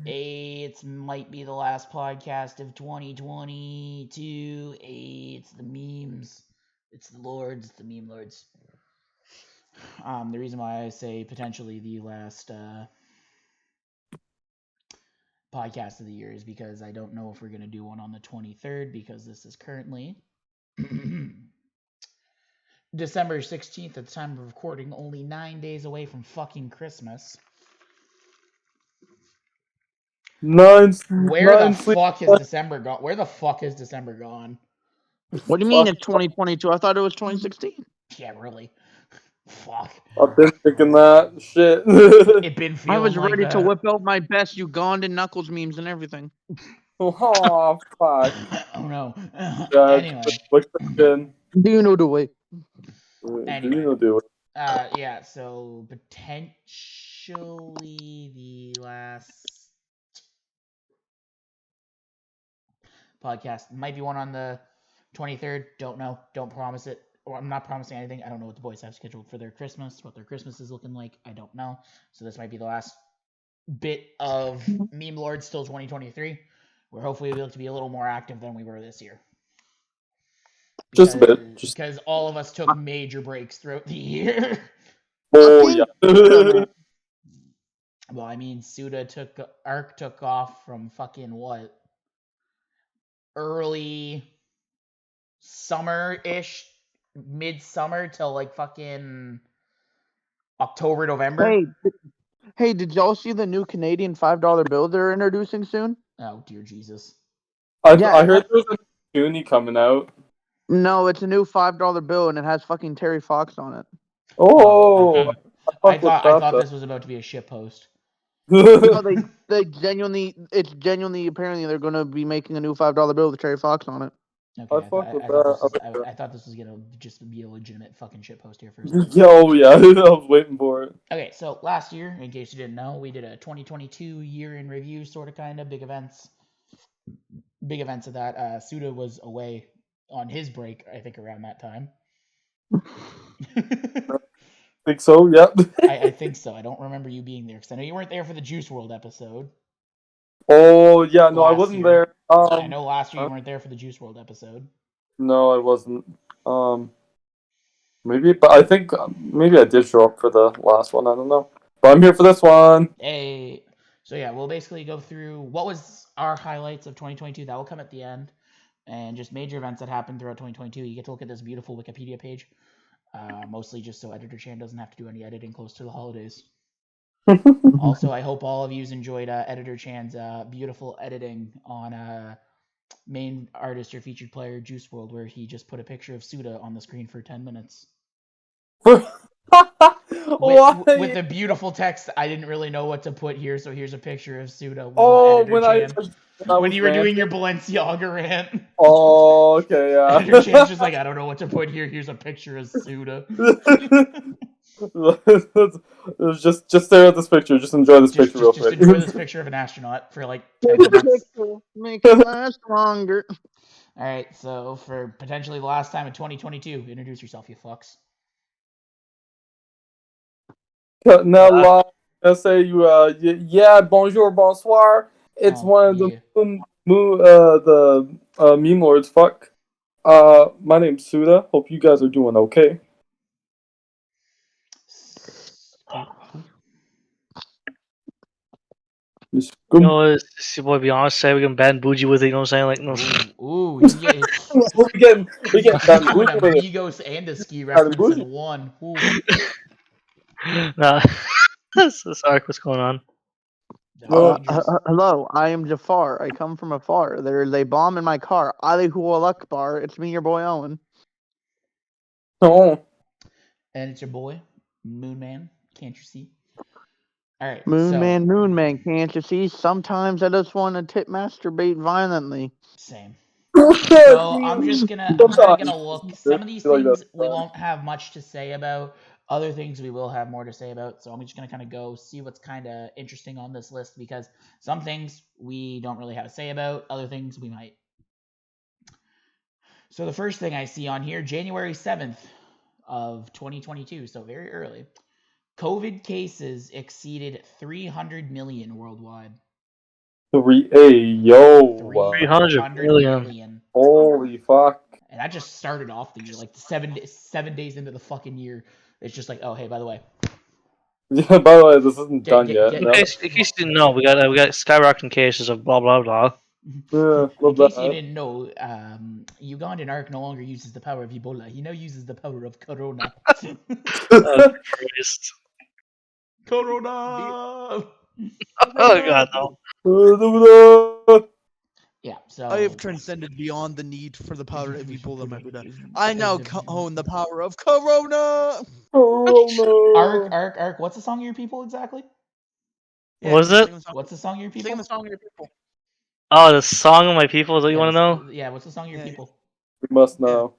It might be the last podcast of 2022. It's the memes. It's the lords, the meme lords. The reason why I say potentially the last podcast of the year is because I don't know if we're going to do one on the 23rd because this is currently December 16th at the time of recording, only 9 days away from fucking Christmas. Where the Nine sleep. fuck has December gone? Where the fuck has December gone? What do you mean it's 2022? I thought it was 2016. Yeah, really. Fuck. I've been thinking that shit. It been I feeling was like ready to that. whip out my best Ugandan Knuckles memes and everything. Oh fuck. Oh no. Judge, look again. Do you know the way? Do Anyway. you know do it? Yeah, so potentially the last podcast might be one on the 23rd. Don't know. Don't promise it. Or I'm not promising anything. I don't know what the boys have scheduled for their Christmas, what their Christmas is looking like. I don't know. So this might be the last bit of Meme Lords till 2023, where hopefully we'll be able to be a little more active than we were this year. Just a bit. Because all of us took major breaks throughout the year. Oh yeah. Well, I mean, Ark took off from fucking what? Early summer-ish, midsummer till like fucking October, November. Hey, did y'all see the new Canadian $5 bill they're introducing soon? Oh dear Jesus! I heard there was a Toonie coming out. No, it's a new $5 bill and it has fucking Terry Fox on it. Oh, I thought this was about to be a shit post. No, they genuinely, it's genuinely, apparently they're going to be making a new $5 bill with Terry Fox on it. Okay, I thought this was gonna just be a legitimate fucking shit post here first. Yo, yeah, I was waiting for it. Okay, so last year, in case you didn't know, we did a 2022 year in review, sort of, kind of big events. Big events of that. Suda was away on his break, I think, around that time. Think so? Yep. I think so. I don't remember you being there because I know you weren't there for the Juice World episode. Oh yeah, no, I wasn't there. I know last year you weren't there for the Juice World episode. No, I wasn't. Maybe, but I think maybe I did show up for the last one. I don't know, but I'm here for this one. Hey, so yeah, we'll basically go through what was our highlights of 2022. That will come at the end, and just major events that happened throughout 2022. You get to look at this beautiful Wikipedia page, mostly just so Editor Chan doesn't have to do any editing close to the holidays. Also, I hope all of you enjoyed Editor Chan's beautiful editing on main artist or featured player Juice World, where he just put a picture of Suda on the screen for 10 minutes. With the beautiful text, I didn't really know what to put here, so here's a picture of Suda. When you were doing your Balenciaga rant. Oh, okay, yeah. Editor Chan's just like, I don't know what to put here. Here's a picture of Suda. just stare at this picture. Just enjoy this picture real quick. Just enjoy this picture of an astronaut for like 10 minutes. Make it last longer. All right, so for potentially the last time in 2022, introduce yourself, you fucks. Now, I say you. Yeah, bonjour, bonsoir. It's one of the meme lords. Fuck. My name's Suda. Hope you guys are doing okay. You know, it's your boy Beyonce. We can ban bougie with it. You know what I'm saying? Like, no. Ooh, we get ban bougie with it. Migos and a ski reference in one. Nah. Sorry, what's going on? Hello, I am Jafar. I come from afar. There is a bomb in my car. Alihu Akbar. It's me, your boy Owen. Oh. And it's your boy, Moon Man. Can't you see? All right. Moon Man, can't you see? Sometimes I just want to masturbate violently. Same. So I'm gonna look. Some of these things we won't have much to say about. Other things we will have more to say about. So I'm just gonna kind of go see what's kind of interesting on this list, because some things we don't really have to say about. Other things we might. So the first thing I see on here, January 7th of 2022, so very early. COVID cases exceeded 300 million worldwide. Yo. 300 billion. Holy fuck. And that just started off the year, like 7 days into the fucking year. It's just like, oh hey, by the way, Yeah, by the way, this isn't done yet. In case you didn't know, we got skyrocketing cases of blah blah blah. Yeah, in case you didn't know, Ugandan Ark no longer uses the power of Ebola. He now uses the power of Corona. Christ. Corona. Oh god, no. Yeah, so I have transcended beyond the need for the power of Ebola, my Buddha. I now own the power of Corona. Ark. What's the song of your people exactly? Yeah, Was it? What's the song of your people? Sing the song of your people. Oh, the song of my people is what you want to know? Yeah, what's the song of your people? We must know.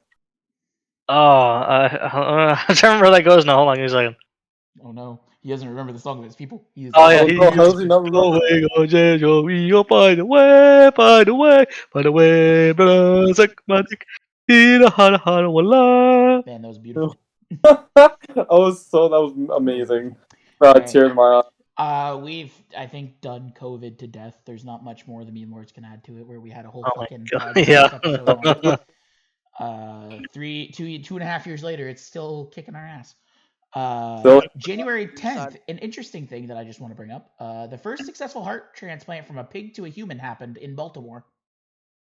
Oh, I'm trying to remember how that goes now. Hold on, give me a second. Oh no, he doesn't remember the song of his people. He is Oh yeah, How does he not remember? by the way, brother, suck my dick. Wala. Man, that was beautiful. That was amazing. Alright. Tears in my eye. We've I think done COVID to death. There's not much more the Memelords can add to it. Where we had a whole Oh my fucking God, podcast yeah. episode on it. 2.5 years later, it's still kicking our ass. January 10th, an interesting thing that I just want to bring up. The first successful heart transplant from a pig to a human happened in Baltimore.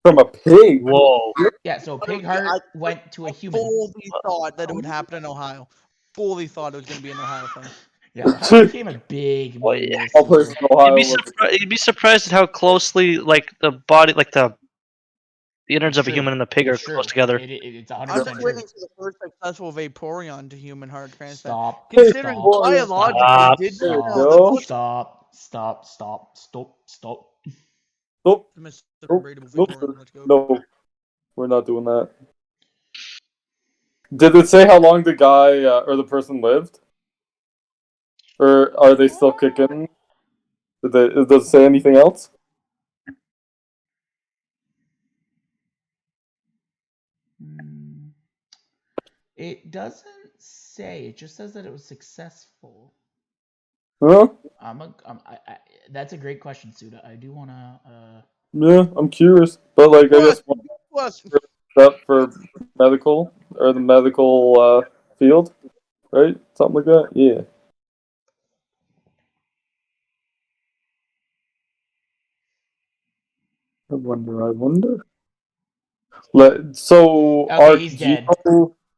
From a pig. Whoa. Yeah, so pig heart went to a human. Fully thought that it would happen in Ohio. Fully thought it was going to be an Ohio thing. Yeah, Ohio became a big Well, meme yeah. this All year. places in Ohio. You'd be surprised at how closely, like, the body, like the innards of a True. human and a pig are It's true. close together. It's I'm 100% just true. waiting for the first successful Vaporeon to human heart transplant. Stop. Considering Stop. biologically, Stop. did you Stop. know that most Stop. Nope. Mr. Nope. Braidable Nope. Vaporeon, let's go. No, we're not doing that. Did it say how long the guy or the person lived? Or are they still kicking? Does it say anything else? It doesn't say. It just says that it was successful. Huh? That's a great question, Suda. I do want to. Yeah, I'm curious. But, like, I guess Plus, that for medical, or the medical field, right? Something like that? Yeah. I wonder. So, Okay, he's dead.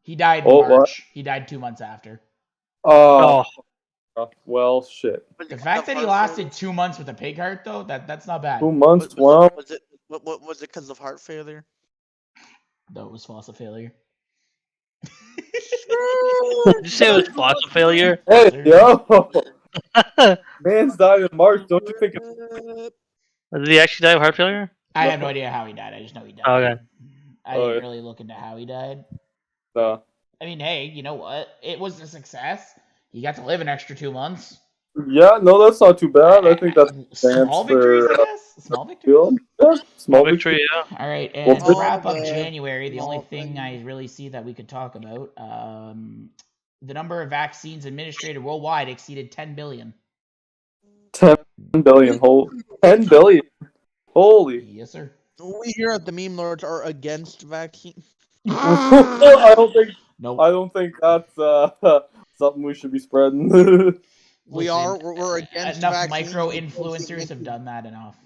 He died in March. What? He died 2 months after. Oh, Well, shit. The fact that he lasted 2 months with a pig heart, though, that's not bad. 2 months? Wow. was it because of heart failure? No, it was fossa failure. did you say it was fossil failure? Hey, Sir. yo! Man's died in March. Don't you think it's... Did he actually die of heart failure? I have no idea how he died. I just know he died. Okay. I didn't really look into how he died. Nah. I mean, hey, you know what? It was a success. He got to live an extra 2 months. Yeah, no, that's not too bad. I think that's small victories, I guess. Small victories. field. Yeah, small Victory, yeah. All right, and Well, to wrap up man. January, the only Small thing thing. I really see that we could talk about, the number of vaccines administered worldwide exceeded 10 billion. 10 billion. 10 billion. Holy. Yes, sir. We here at the Memelords are against vaccine. I don't think. Nope. I don't think that's something we should be spreading. We're against enough vaccines. micro influencers have done that enough.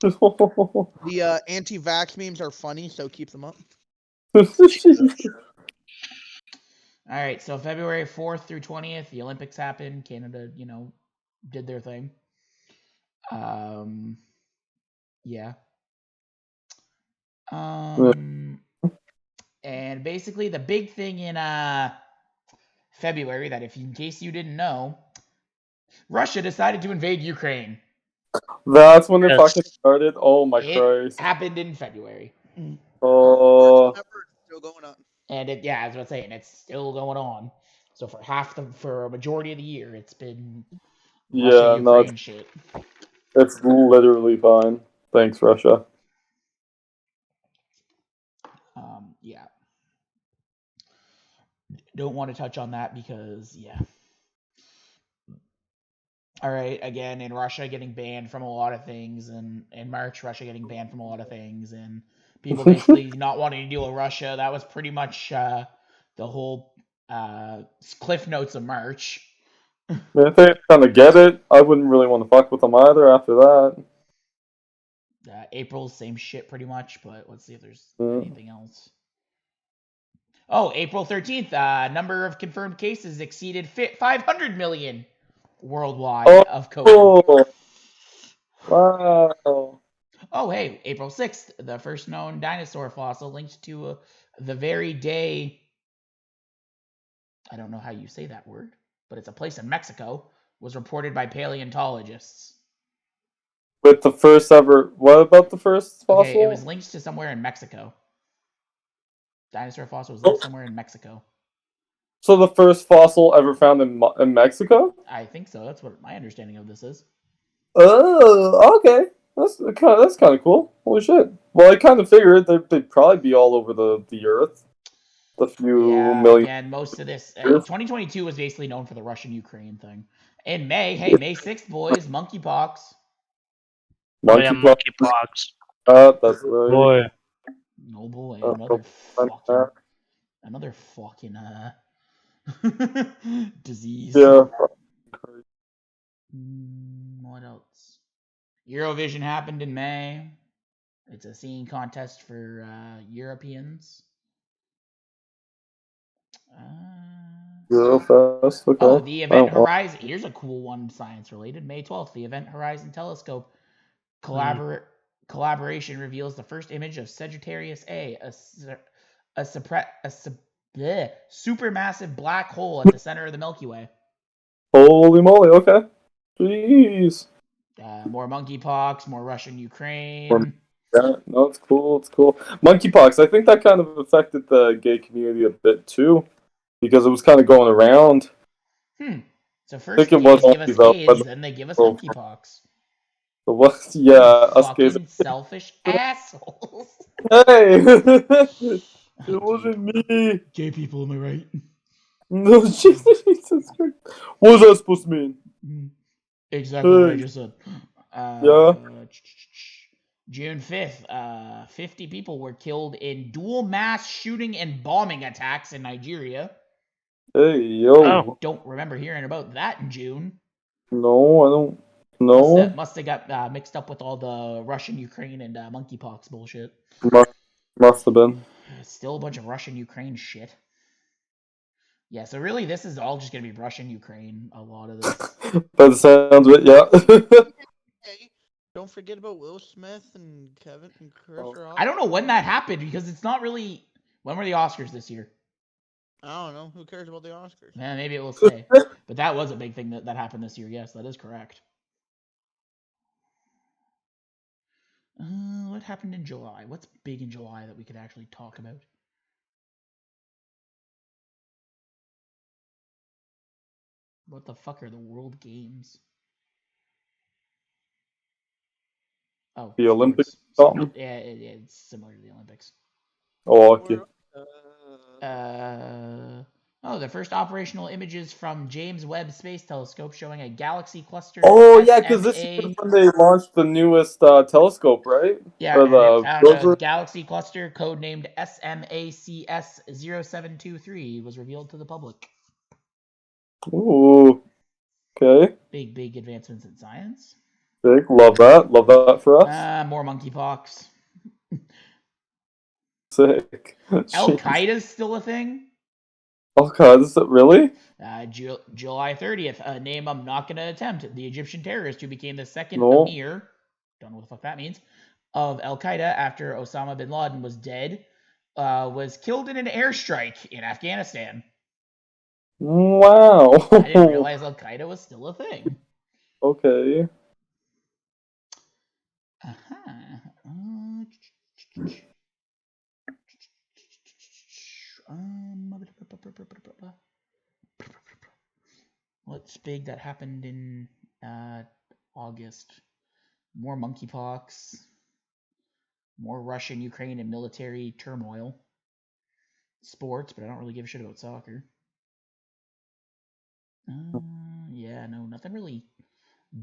The anti-vax memes are funny, so keep them up. All right, so February 4th through 20th, the Olympics happened. Canada, did their thing. Yeah. And basically the big thing in February, that in case you didn't know, Russia decided to invade Ukraine. That's when it fucking started. Oh my Christ! It happened in February. Oh. It's still going on. And as I was saying, it's still going on. So for a majority of the year, it's been Russia-Ukraine shit. It's literally fine. Thanks, Russia. Yeah. Don't want to touch on that because, yeah. All right, again, in Russia getting banned from a lot of things, and in March, Russia getting banned from a lot of things, and people basically not wanting to deal with Russia. That was pretty much the whole cliff notes of March. If they kind of get it, I wouldn't really want to fuck with them either after that. April, same shit pretty much, but let's see if there's Mm. anything else. Oh, April 13th, number of confirmed cases exceeded 500 million worldwide of COVID. Wow. Oh, hey, April 6th, the first known dinosaur fossil linked to the very day. I don't know how you say that word, but it's a place in Mexico, was reported by paleontologists. With the first ever. What about the first Okay, it fossil? was linked to somewhere in Mexico. Dinosaur fossil was linked somewhere in Mexico. So the first fossil ever found in Mexico? I think so. That's what my understanding of this is. Oh, okay. That's kind of cool. Holy shit. Well, I kind of figured they'd probably be all over the Earth. A few Yeah, million again, most of this. years. 2022 was basically known for the Russian-Ukraine thing. In May, hey, May 6th, boys, monkeypox. Oh yeah, Monkeypox. monkeypox. That's right. Boy. Oh boy, Uh, another fucking disease. yeah. What else? Eurovision happened in May. It's a singing contest for Europeans. Eurofest. Okay. Oh, the Event Oh, Horizon. Here's a cool one, science related. May 12th, the Event Horizon Telescope collaboration reveals the first image of Sagittarius A, a supermassive black hole at the center of the Milky Way. holy moly. Okay. Jeez. More monkeypox, more Russian Ukraine. Yeah, no, it's cool. It's cool. Monkeypox. I think that kind of affected the gay community a bit too, because it was kind of going around. So I first think the it was gays give us only the AIDS, then they give us monkeypox. the what? You Yeah, us gays. fucking selfish assholes. Hey, it gay, wasn't me. gay people, am I right? No, Jesus Christ. What was that supposed to mean? Exactly what I Hey, just said. yeah. June 5th, 50 people were killed in dual mass shooting and bombing attacks in Nigeria. Hey, I yo. don't remember hearing about that in June. No, I don't. No. Must have got mixed up with all the Russian, Ukraine, and monkeypox bullshit. Must have been. Still a bunch of Russian, Ukraine shit. Yeah, so really this is all just going to be Russian, Ukraine, a lot of this. By the sounds of it, yeah. Hey, don't forget about Will Smith and Kevin and Chris Rock. I don't know when that happened because it's not really... When were the Oscars this year? I don't know. Who cares about the Oscars? Yeah, maybe it will say. But that was a big thing that happened this year. Yes, that is correct. What happened in July? What's big in July that we could actually talk about? What the fuck are the World Games? Oh, The Olympics sports. something. Yeah, it's similar to the Olympics. Oh, okay. Oh, the first operational images from James Webb Space Telescope showing a galaxy cluster Oh, of yeah, because this year SMA. is when they launched the newest telescope, right? Yeah, Or and it the found a rover. galaxy cluster codenamed SMACS 0723 was revealed to the public. Ooh, okay. Big advancements in science. Big. Love that. Love that for us. More monkeypox. Sick. Al Jeez. Qaeda's still a thing. Oh, God, is it really? July 30th, a name I'm not going to attempt. The Egyptian terrorist who became the second No. emir, don't know what the fuck that means, of Al Qaeda after Osama bin Laden was dead, was killed in an airstrike in Afghanistan. Wow. I didn't realize Al Qaeda was still a thing. Okay. What's big that happened in August? More monkeypox, more Russian, Ukraine, and military turmoil. Sports, but I don't really give a shit about soccer. Yeah, no, nothing really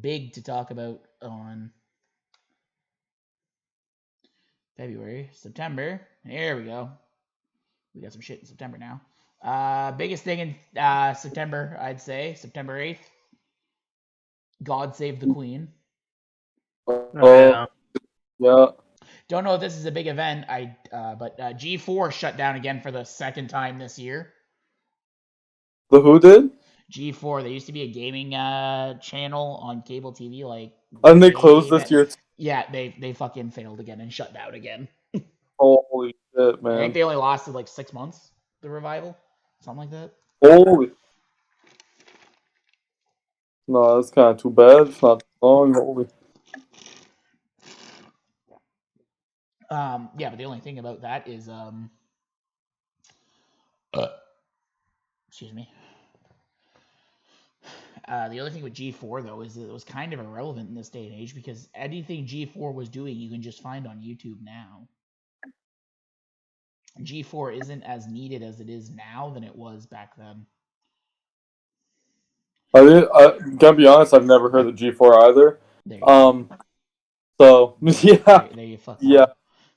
big to talk about on September. Here we go. We got some shit in September now. Biggest thing in September, I'd say September 8th. God Save the Queen. Oh, yeah. Don't know if this is a big event. But G4 shut down again for the second time this year. The who did? G4. They used to be a gaming channel on cable TV, like. And they closed this year. Yeah, they fucking failed again and shut down again. Holy shit, I think man! they only lasted like 6 months. The revival, something like that. Holy. No, that's kind of too bad. It's not long. Holy. Yeah, but the only thing about that is excuse me. The other thing with G4 though is that it was kind of irrelevant in this day and age because anything G4 was doing you can just find on YouTube now. G4 isn't as needed as it is now than it was back then. I gotta be honest. I've never heard of G4 either. There you go. So yeah, There you fuck. yeah,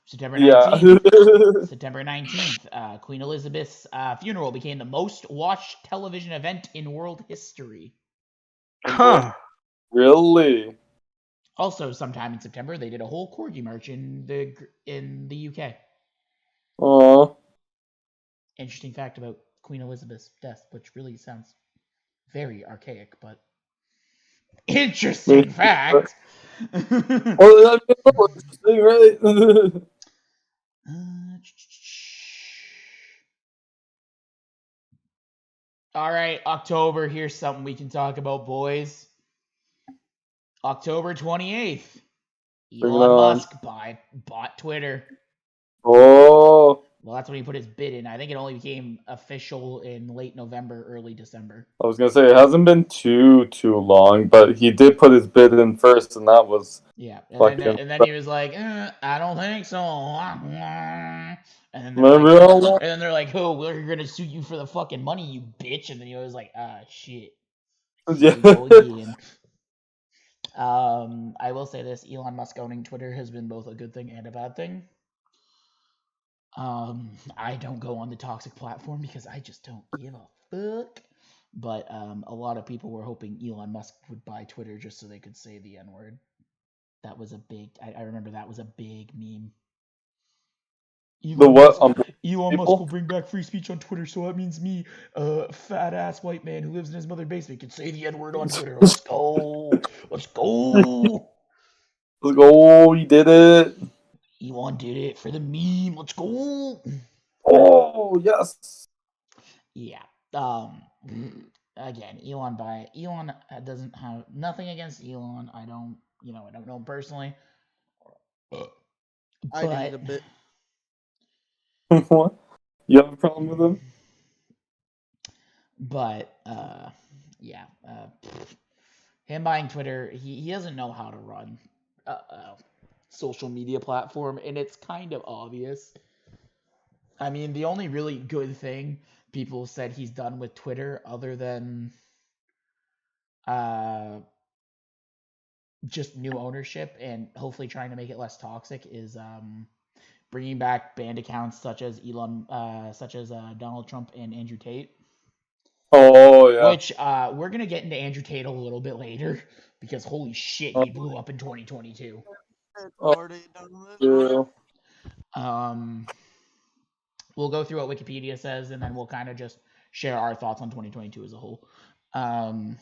September yeah. 19th. September 19th. Queen Elizabeth's funeral became the most watched television event in world history. Huh. Really? Also, sometime in September, they did a whole corgi march in the UK. Aw. Interesting fact about Queen Elizabeth's death, which really sounds very archaic, but interesting fact. Well, that's interesting, right? All right, October. Here's something we can talk about, boys. October 28th. Elon Musk bought Twitter. Oh. Well, that's when he put his bid in. I think it only became official in late November, early December. I was gonna say it hasn't been too long, but he did put his bid in first, and that was and then he was like, I don't think so. And then they're like, oh, we're gonna sue you for the fucking money, you bitch. And then he was like, shit. Here we go again. I will say this: Elon Musk owning Twitter has been both a good thing and a bad thing. I don't go on the toxic platform because I just don't give a fuck. But a lot of people were hoping Elon Musk would buy Twitter just so they could say the N-word. That was a big. I remember that was a big meme. Elon Musk will bring back free speech on Twitter, so that means me, fat ass white man who lives in his mother's basement, can say the N-word on Twitter. Let's go. Let's go. Let's go. He did it. Elon did it for the meme. Let's go. Oh yes. Yeah. Again, Elon doesn't have nothing against Elon. I don't know him personally. I did a bit. What? You have a problem with him? But yeah. Him buying Twitter, he doesn't know how to run social media platform, and it's kind of obvious. I mean, the only really good thing people said he's done with Twitter, other than just new ownership and hopefully trying to make it less toxic, is bringing back banned accounts such as Donald Trump and Andrew Tate. Oh yeah. Which we're gonna get into Andrew Tate a little bit later because holy shit, he blew up in 2022. We'll go through what Wikipedia says, and then we'll kind of just share our thoughts on 2022 as a whole. But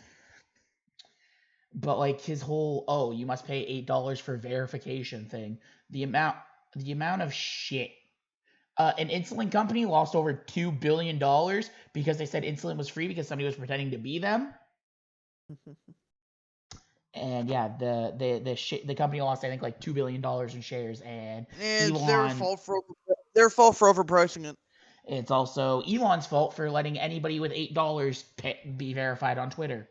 like his whole you must pay $8 for verification thing. The amount of shit. An insulin company lost over $2 billion because they said insulin was free because somebody was pretending to be them. And yeah, the company lost I think like $2 billion in shares, and it's their fault for overpricing it. It's also Elon's fault for letting anybody with $8 be verified on Twitter.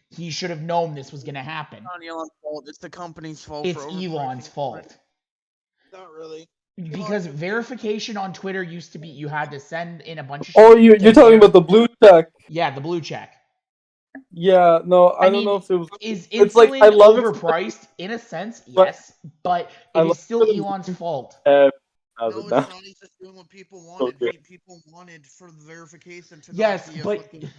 He should have known this was going to happen. It's not Elon's fault. It's the company's fault. It's Elon's fault. Not really. Because verification on Twitter used to be you had to send in a bunch of shit. Oh, you're talking about the blue check. Yeah, the blue check. Yeah, no, I don't mean, know if it was. is It's like insulin I love it, overpriced? In a sense, but yes, but I it love is still it. Elon's fault. Has No, it it's now. not. He's just doing what people So wanted. good. People wanted for the verification to Yes, not be a but fucking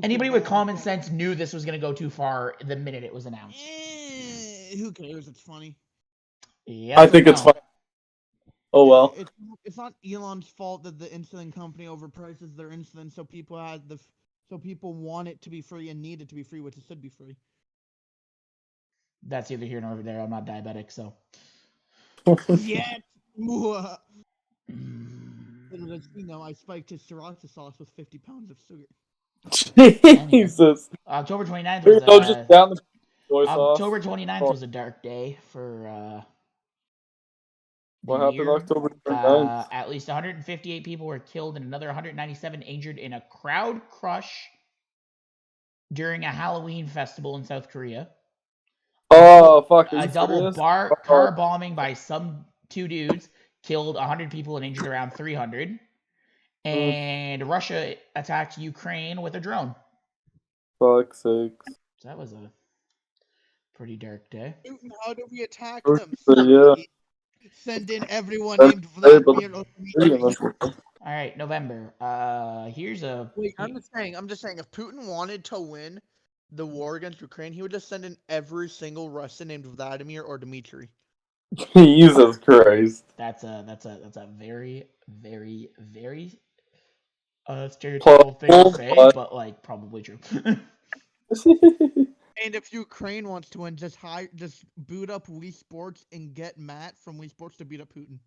anybody stupid with bomb. common sense knew this was going to go too far the minute it was announced. Who cares? It's funny. Yes I or think it's no? fine. Oh well. It's not Elon's fault that the insulin company overprices their insulin, so people want it to be free and need it to be free, which it should be free. That's either here nor over there. I'm not diabetic, so. Yet. Little does he know, I spiked his sriracha sauce with 50 pounds of sugar. Jesus. October 29th Here was you go, just down the soy sauce. October 29th was a dark day for the What happened year. October 29th? At least 158 people were killed and another 197 injured in a crowd crush during a Halloween festival in South Korea. Oh, fuck, are A you double serious? car bombing by some two dudes killed 100 people and injured around 300. And Russia attacked Ukraine with a drone. Fuck's sakes. So that was a pretty dark day. How do we attack Oh, them? yeah. Send in everyone That's named very Vladimir. All right, November. Here's a. Wait, I'm just saying, if Putin wanted to win the war against Ukraine, he would just send in every single Russian named Vladimir or Dmitry. Jesus Christ. That's a very, very, very stereotypical thing to say, but like probably true. And if Ukraine wants to win, just boot up Wii Sports and get Matt from Wii Sports to beat up Putin.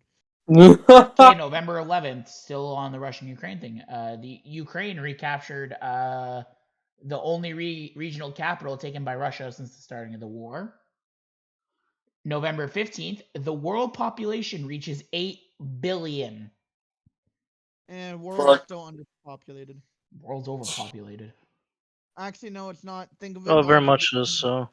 Okay, November 11th, still on the Russian-Ukraine thing. The Ukraine recaptured the only regional capital taken by Russia since the starting of the war. November 15th, the world population reaches 8 billion. And world is still underpopulated. World's overpopulated. Actually, no, it's not. Think of it. Oh, very much is so.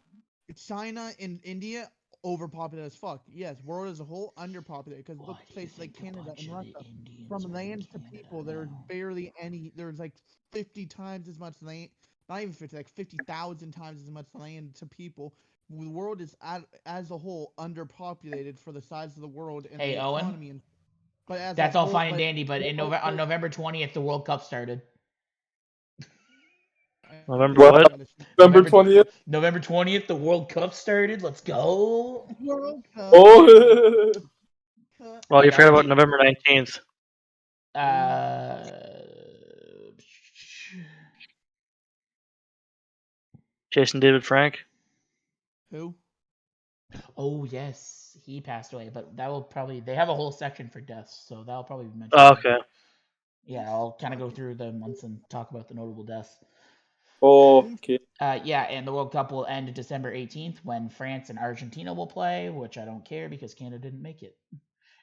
China and India overpopulated as fuck. Yes, world as a whole underpopulated because look places like Canada and Russia. From land to people, there's barely any. There's like 50 times as much land. Not even 50, like 50,000 times as much land to people. The world is as a whole underpopulated for the size of the world and the Owen? economy. But as That's a all whole, fine and dandy, but on November 20th, the World Cup started. November what? November 20th? November 20th, the World Cup started. Let's go. World Cup. Oh! Well, you forgot about November 19th. Jason David Frank. Who? Oh, yes. He passed away, but that will probably... They have a whole section for deaths, so that'll probably be mentioned. Oh, okay. Yeah, I'll kind of go through the months and talk about the notable deaths. Oh, okay. Yeah, and the World Cup will end December 18th when France and Argentina will play, which I don't care because Canada didn't make it.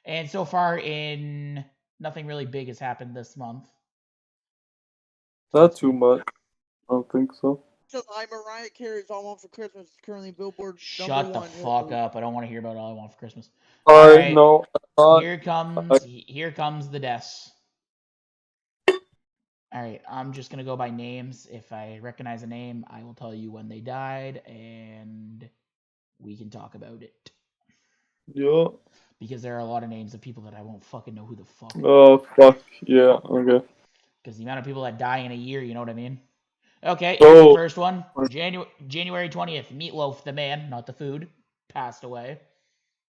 And so far nothing really big has happened this month. Not too much. I don't think so. July, Mariah Carey's All I Want for Christmas is currently Billboard Shut number the one. fuck up. I don't want to hear about All I Want for Christmas. Alright, no. Here comes the deaths. Alright, I'm just going to go by names. If I recognize a name, I will tell you when they died, and we can talk about it. Yeah. Because there are a lot of names of people that I won't fucking know who the fuck. Oh, fuck. Yeah, okay. Because the amount of people that die in a year, you know what I mean? Okay, here's the first one. January 20th, Meatloaf, the man, not the food, passed away.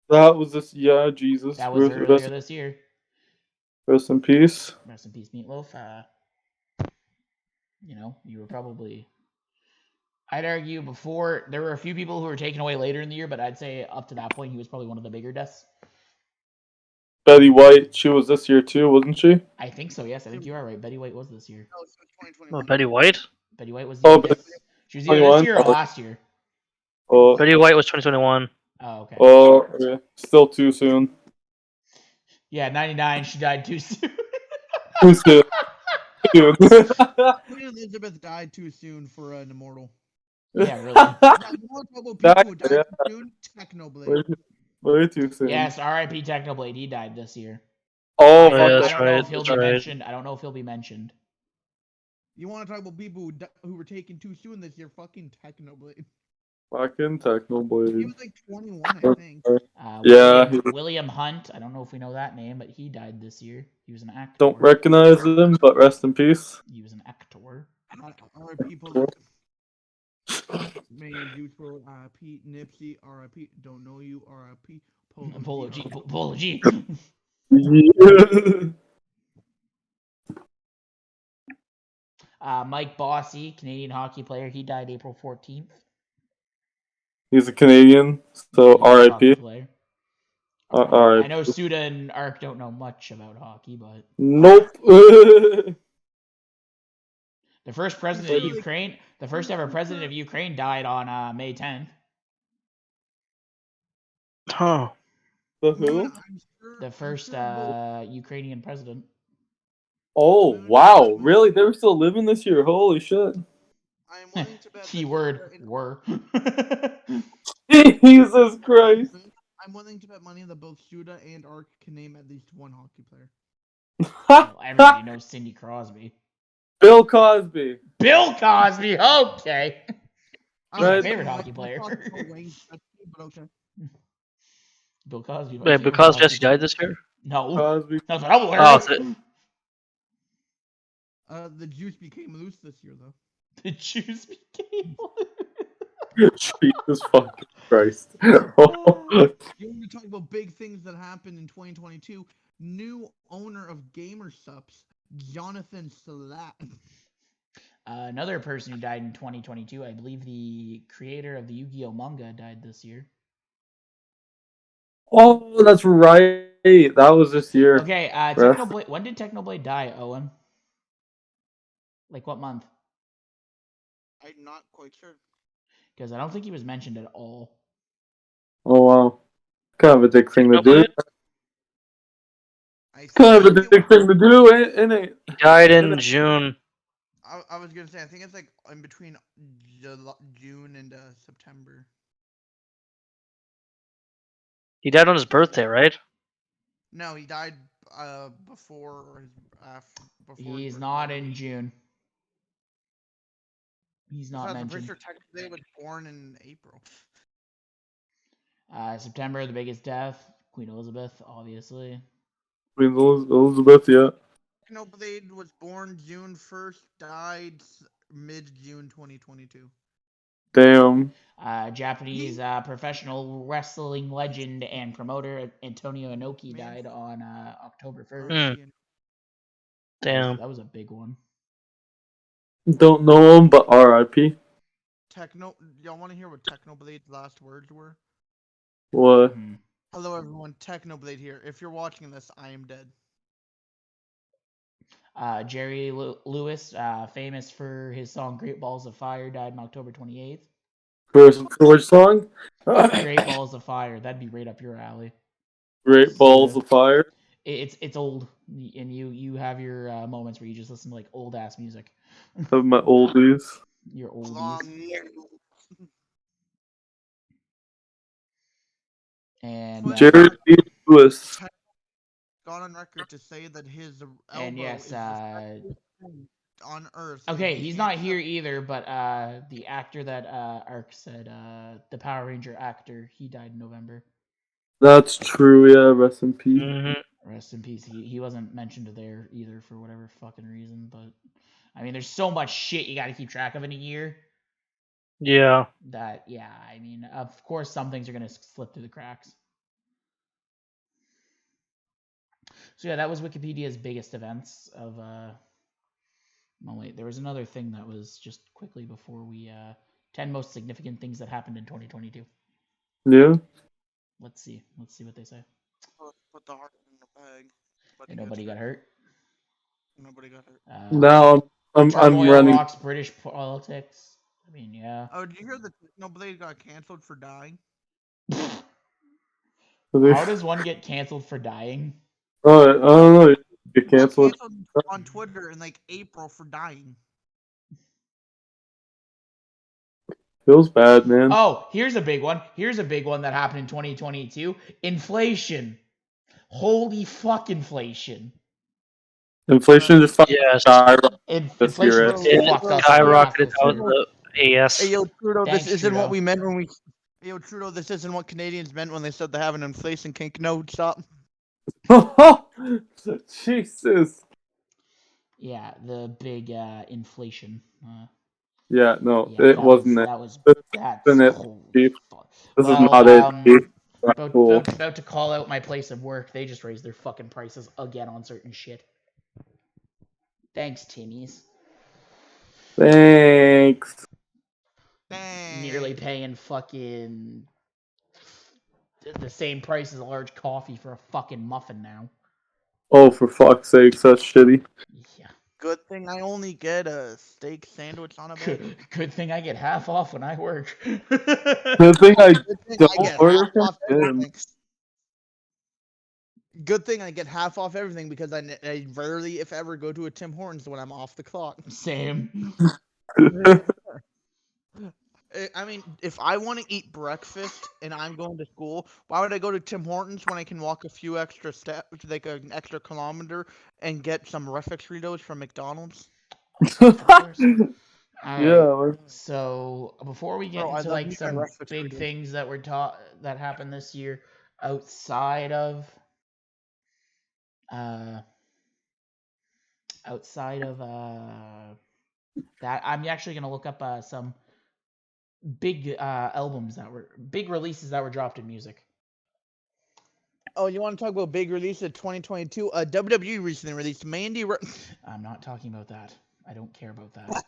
That was this, yeah, Jesus. That was earlier this year. Rest in peace. Rest in peace, Meatloaf. You were probably... I'd argue before, there were a few people who were taken away later in the year, but I'd say up to that point, he was probably one of the bigger deaths. Betty White, she was this year too, wasn't she? I think so, yes. I think you are right. Betty White was this year. No, it's 2021. Oh, Betty White? Betty White was She was either this year or last year. Oh. Betty White was 2021. Oh, okay. Oh, okay. Still too soon. Yeah, 99, she died too soon. Too soon. Queen Elizabeth died too soon for an immortal. Yeah, really. People who died too soon, Technoblade. Way too soon. Yes, R.I.P. Technoblade. He died this year. Oh, yeah, I that's don't know right. if he'll be mentioned. I don't know if he'll be mentioned. You want to talk about people who were taken too soon this year? Fucking Technoblade. Fucking He Technoblade. was like 21, I think. Yeah. William Hunt. I don't know if we know that name, but he died this year. He was an actor. Don't recognize him, but rest in peace. He was an actor. People. Man, Juice WRLD, R.I.P. Nipsey, R.I.P. Don't know you, R.I.P. Polo G. Polo G. Mike Bossy, Canadian hockey player. He died April 14th. He's a Canadian, so R.I.P. I know Suda and Ark don't know much about hockey, but nope. The first president of Ukraine, the first ever president of Ukraine, died on May 10th. Huh. The who? The first Ukrainian president. Oh wow! Really? They were still living this year? Holy shit! I'm willing to bet. Keyword were. Jesus Christ! I'm willing to bet money that both Suda and Ark can name at least one hockey player. Well, everybody knows Cindy Crosby. Bill Cosby. Bill Cosby. Okay. He's my Right. favorite hockey player. But okay. Bill Cosby. Wait, because Jesse died this year? No. Cosby. That's what I'm aware Oh, of. The juice became loose this year, though. The juice became Jesus fucking Christ. You want to talk about big things that happened in 2022? New owner of GamerSups, Jonathan Salat. Another person who died in 2022, I believe the creator of the Yu-Gi-Oh manga died this year. Oh, that's right. That was this year. Okay, Technoblade. When did Technoblade die, Owen? Like what month? I'm not quite sure. Because I don't think he was mentioned at all. Oh wow. Kind of a dick thing to do. I Kind of a dick thing to do, ain't it? He died in June. I was gonna say I think it's like in between June and September. He died on his birthday, right? No, he died before his before. He's not in June. He's not mentioned. I'm pretty sure Technoblade was born in April. September, the biggest death, Queen Elizabeth, obviously. Queen Elizabeth, yeah. Technoblade was born June 1st, died mid-June 2022. Damn. Japanese professional wrestling legend and promoter Antonio Inoki died on October 1st. Damn. That was a big one. Don't know him, but R.I.P. Y'all want to hear what Technoblade's last words were? What? Mm-hmm. Hello, everyone. Technoblade here. If you're watching this, I am dead. Jerry Lewis, famous for his song "Great Balls of Fire," died on October 28th. For which song? Great Balls of Fire. That'd be right up your alley. Great Balls of Fire. It's old, and you have your moments where you just listen to like old ass music. Of my oldies. Your oldies. And Jerry Lewis got on record to say that his elbow and yes, is on Earth. Okay, he's not here either, but the actor that Ark said, the Power Ranger actor, he died in November. That's true, yeah. Rest in peace. Mm-hmm. Rest in peace. He wasn't mentioned there either for whatever fucking reason, but I mean, there's so much shit you got to keep track of in a year. Yeah. That I mean, of course, some things are gonna slip through the cracks. So yeah, that was Wikipedia's biggest events of. Oh wait, there was another thing that was just quickly before we 10 most significant things that happened in 2022. Yeah. Let's see what they say. Put the heart in the bag. And nobody got hurt. Nobody got hurt. Now I'm running. Rocks British politics. I mean, yeah. Oh, did you hear that Technoblade got canceled for dying? How does one get canceled for dying? Oh, I don't know. Get canceled on Twitter in like April for dying. Feels bad, man. Oh, here's a big one. Here's a big one that happened in 2022. Inflation. Holy fuck, inflation. Inflation just fucking Yes. skyrocketed this Inflation year. just It fucked us skyrocketed half out this the year. AS. Hey, yo, Trudeau, Thanks, this isn't Trudeau. what we meant when we. Hey, yo, Trudeau, this isn't what Canadians meant when they said they have an inflation kink. No, stop. Jesus. Yeah, the big inflation. Yeah, no, Yeah, it wasn't it. that's Isn't it, holy Chief? fuck. This is Well, not it, Chief. That's cool. about to call out my place of work. They just raised their fucking prices again on certain shit. Thanks, Timmies. Thanks. Nearly paying fucking the same price as a large coffee for a fucking muffin now. Oh, for fuck's sake, that's shitty. Yeah. Good thing I only get a steak sandwich on a bagel. Good thing I get half off when I work. Good thing I Good thing I don't get order half from off Tim. everything. Good thing I get half off everything because I rarely, if ever, go to a Tim Hortons when I'm off the clock. Same. I mean, if I want to eat breakfast and I'm going to school, why would I go to Tim Hortons when I can walk a few extra steps, like an extra kilometer, and get some Refix Fritos from McDonald's? Of course. All Yeah, right. man. So before we get Bro, I into love like me my some Refix big Fritos. things that were that happened this year outside of uh that, I'm actually gonna look up some big albums that were big releases that were dropped in music. Oh, you want to talk about big release of 2022? WWE recently released Mandy. I'm not talking about that. I don't care about that.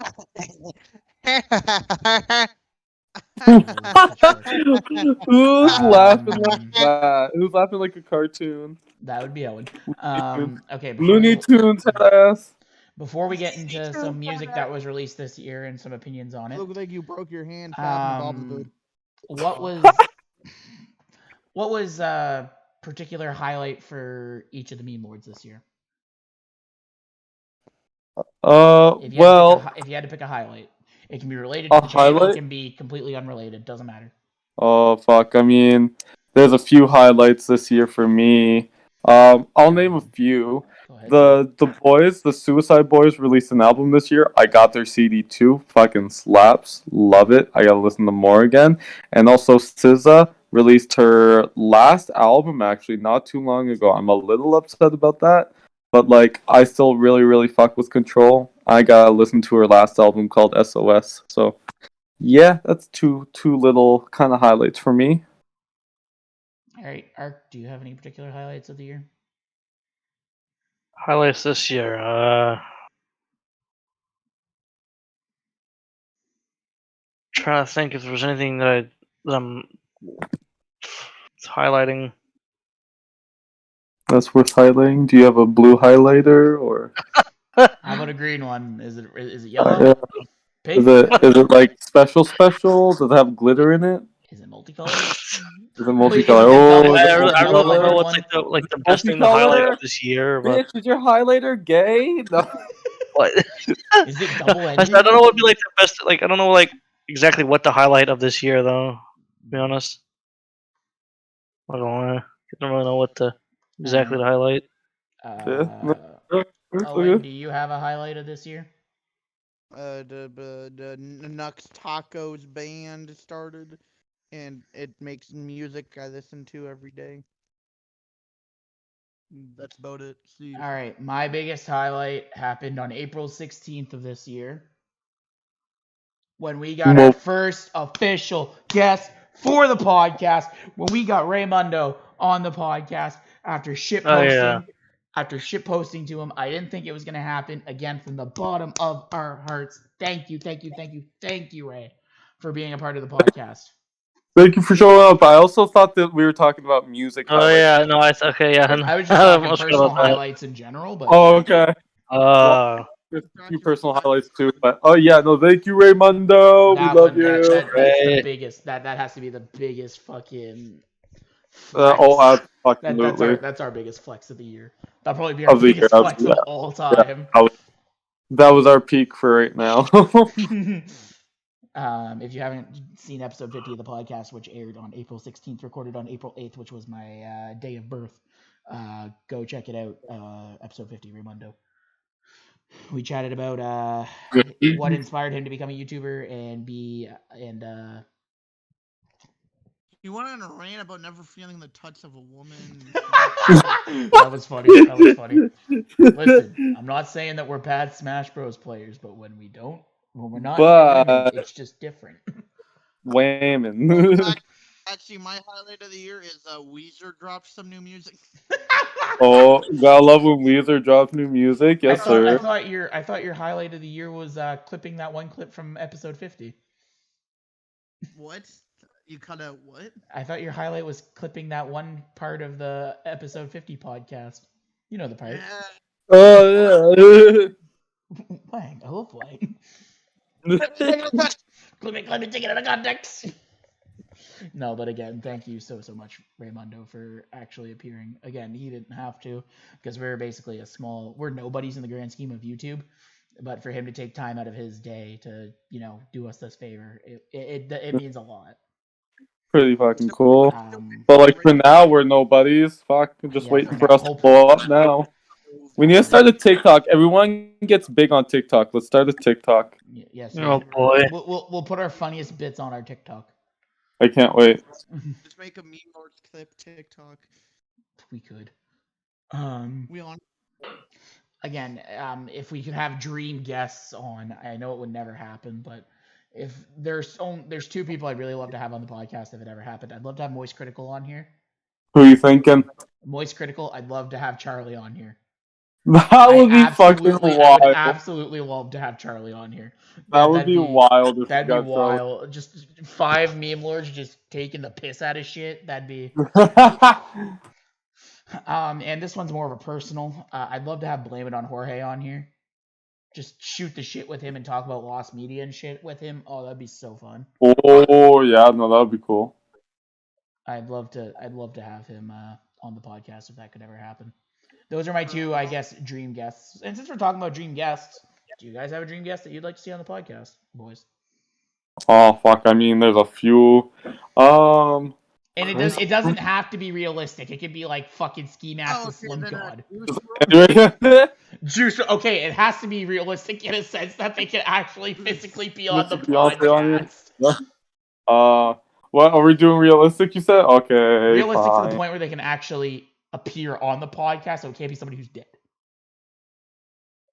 Who's laughing like Um, that? Who's laughing like a cartoon? That would be Owen. Okay, Looney Tunes head ass. before we get into some music that was released this year and some opinions on it, Look like you broke your hand fat in the bobblehead. what was a particular highlight for each of the meme lords this year? If you had to pick a highlight, it can be related to the channel. Highlight? It can be completely unrelated. Doesn't matter. Oh fuck! I mean, there's a few highlights this year for me. I'll name a few. Go ahead. The Suicide Boys released an album this year. I got their CD too. Fucking slaps. Love it. I gotta listen to more again. And also SZA released her last album actually not too long ago. I'm a little upset about that. But like I still really, really fuck with Control. I gotta listen to her last album called SOS. So yeah, that's two little kind of highlights for me. All right, Ark, do you have any particular highlights of the year? Highlights this year. Trying to think if there was anything that I'm highlighting. That's worth highlighting. Do you have a blue highlighter or? How about a green one? Is it yellow? Yeah. Pink? Is it like special? Does it have glitter in it? Is it multicolored? Is it Wait, multicolored? is it Oh, is I it really don't know multicolored what's one? like the best thing to highlight of this year, but Bitch, is your highlighter gay? No. what? Is it double I ended? don't know what would be like the best. Like I don't know like exactly what the highlight of this year though. To be honest, I don't really know what the exactly the highlight. Owen, do you have a highlight of this year? The Nux Tacos band started, and it makes music I listen to every day. That's about it. See. All right, my biggest highlight happened on April 16th of this year when we got our first official guest for the podcast, when we got Raymundo on the podcast after shit Oh, posting. yeah. After shit posting to him, I didn't think it was going to happen. Again, from the bottom of our hearts, thank you, Ray, for being a part of the podcast. Thank you for showing up. I also thought that we were talking about music. Oh yeah, no, okay, yeah. I was just talking almost personal forgot about that. highlights in general, but Oh, okay. There's a few personal highlights too, but oh yeah, no, thank you, Raymundo. We love you. That's the Right. biggest. That has to be the biggest fucking Oh, flex. absolutely. That's our biggest flex of the year. That'll probably be our Of the year, biggest flex of all time. that was our peak for right now. If you haven't seen episode 50 of the podcast, which aired on April 16th, recorded on April 8th, which was my day of birth, go check it out. Episode 50, Raymundo. We chatted about what inspired him to become a YouTuber and You went on a rant about never feeling the touch of a woman. that was funny. That was funny. Listen, I'm not saying that we're bad Smash Bros players, but when we're not near women, But it's just different. Wayman. Actually, my highlight of the year is Weezer dropped some new music. Oh, gotta love when Weezer drops new music. Yes, I sir. thought your highlight of the year was clipping that one clip from episode 50. What? You cut out what? I thought your highlight was clipping that one part of the episode 50 podcast. You know the part. Yeah. Oh yeah. Wang, I love Wang. Clip it, take it out of context. No, but again, thank you so much, Raymundo, for actually appearing. Again, he didn't have to, because we're basically we're nobodies in the grand scheme of YouTube. But for him to take time out of his day to, do us this favor, it means a lot. Pretty fucking cool. Um, But like for now, we're nobodies. Fuck, just Yeah, waiting for for now. us to blow up now. We need to start a TikTok. Everyone gets big on TikTok. Let's start a TikTok. yes. Oh boy. We'll put our funniest bits on our TikTok. I can't wait. Just make a Memelords clip TikTok. We could. We on. Again, if we could have dream guests on, I know it would never happen, but if there's two people I'd really love to have on the podcast if it ever happened. I'd love to have Moist Critical on here. Who are you thinking? Moist Critical. I'd love to have Charlie on here. That would be fucking I would wild. absolutely love to have Charlie on here. That would be wild if That'd you be got Charlie. wild. Just 5 meme lords just taking the piss out of shit. That'd be. And this one's more of a personal. I'd love to have Blame It on Jorge on here. Just shoot the shit with him and talk about lost media and shit with him. Oh, that'd be so fun. Oh yeah, no, that would be cool. I'd love to have him on the podcast if that could ever happen. Those are my two, I guess, dream guests. And since we're talking about dream guests, do you guys have a dream guest that you'd like to see on the podcast, boys? Oh fuck! I mean, there's a few. And it doesn't have to be realistic. It could be like fucking Ski Mask the Slim God. Juice. Okay, it has to be realistic in a sense that they can actually physically be on the podcast. What are we doing? Realistic? You said okay. Realistic fine. to the point where they can actually appear on the podcast, so it can't be somebody who's dead.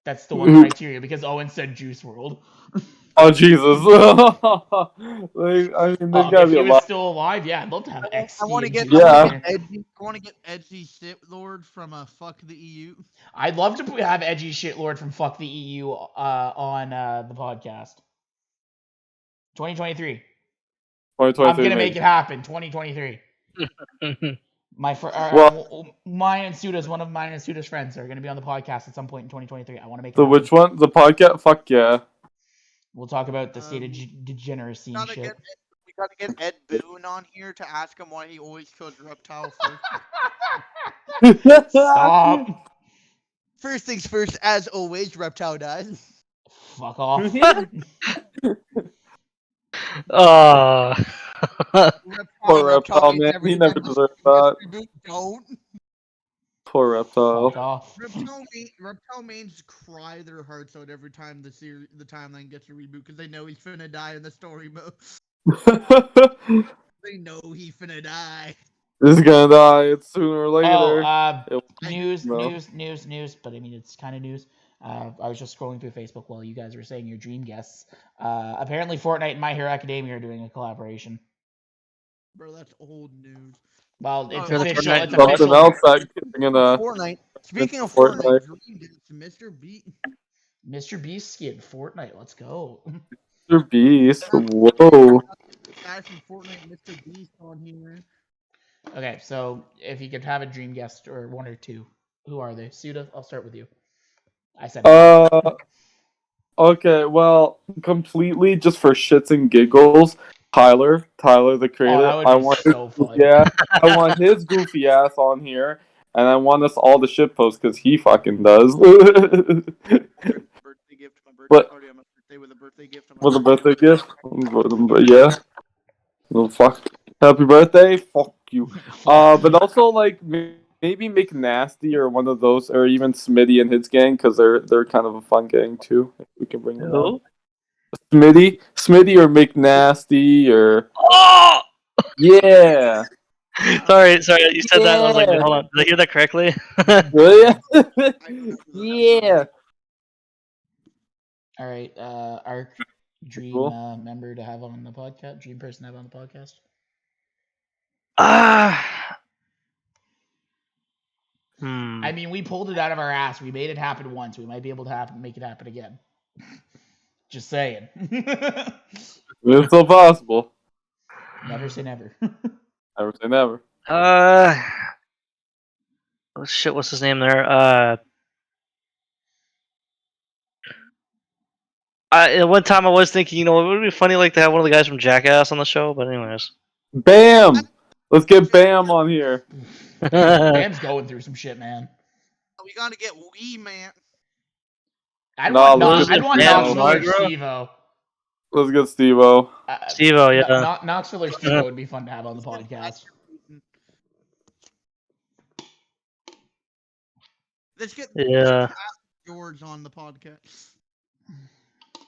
That's the one criteria because Owen said Juice WRLD. Oh Jesus! Like, I mean, there's gotta If be he a was lot. still alive, yeah, I'd love to have XC. I want to get. Yeah. I want to get edgy shit lord from Fuck the EU. I'd love to have edgy shit lord from Fuck the EU on the podcast. 2023. I'm gonna make it happen. 2023. Mine and Suda's one of mine and Suda's friends are gonna be on the podcast at some point in 2023. I want to make. So which one? The podcast? Fuck yeah. We'll talk about the state of degeneracy and shit. We gotta get Ed Boon on here to ask him why he always kills Reptile first. Stop. First things first, as always, Reptile dies. Fuck off. Poor Reptile, man. He never deserved that. Don't. Poor Reptile. Fuck off. Reptile mains cry their hearts out every time the timeline gets a reboot because they know he's finna die in the story mode. They know he's finna die. He's gonna die. It's sooner or later. News. But I mean, it's kind of news. I was just scrolling through Facebook while you guys were saying your dream guests. Apparently, Fortnite and My Hero Academia are doing a collaboration. Bro, that's old news. Well, it's Really official. It's Something official. else that gonna. Fortnite. Speaking of Fortnite. Fortnite, Mr. Beast. Mr. Beast skin Fortnite. Let's go. Mr. Beast. Whoa. Guys from Fortnite, Mr. Beast on here. Okay, so if you could have a dream guest or one or two, who are they? Suda, I'll start with you. I said. Okay, well, completely just for shits and giggles, Tyler the creator. That would be so fun. I want his goofy ass on here, and I want us all to shit post because he fucking does. Birthday gift. My birthday party on my birthday with a birthday gift. With a birthday gift? Yeah. Well, fuck. Happy birthday? Fuck you. But also, like, maybe McNasty or one of those, or even Smitty and his gang, because they're kind of a fun gang too. If we can bring them on. Who? Smitty or McNasty or Oh! yeah, Sorry. You said that. I was like, yeah, hold on. Did I hear that correctly? yeah. All right, our dream Cool. member to have on the podcast, dream person to have on the podcast. I mean, we pulled it out of our ass. We made it happen once. We might be able to make it happen again. Just saying. It's still possible. Never say never. Never say never. Oh shit! What's his name there? At one time I was thinking, it would be funny like to have one of the guys from Jackass on the show. But anyways, Bam! Let's get Bam on here. Bam's going through some shit, man. We gotta get Wee Man. I'd No, want let's Knoxville get or Steve-O. Steve-O. Let's get Steve-O. Steve-O, yeah. Knoxville or Steve-O would be fun to have on the podcast. Let's get George on the podcast.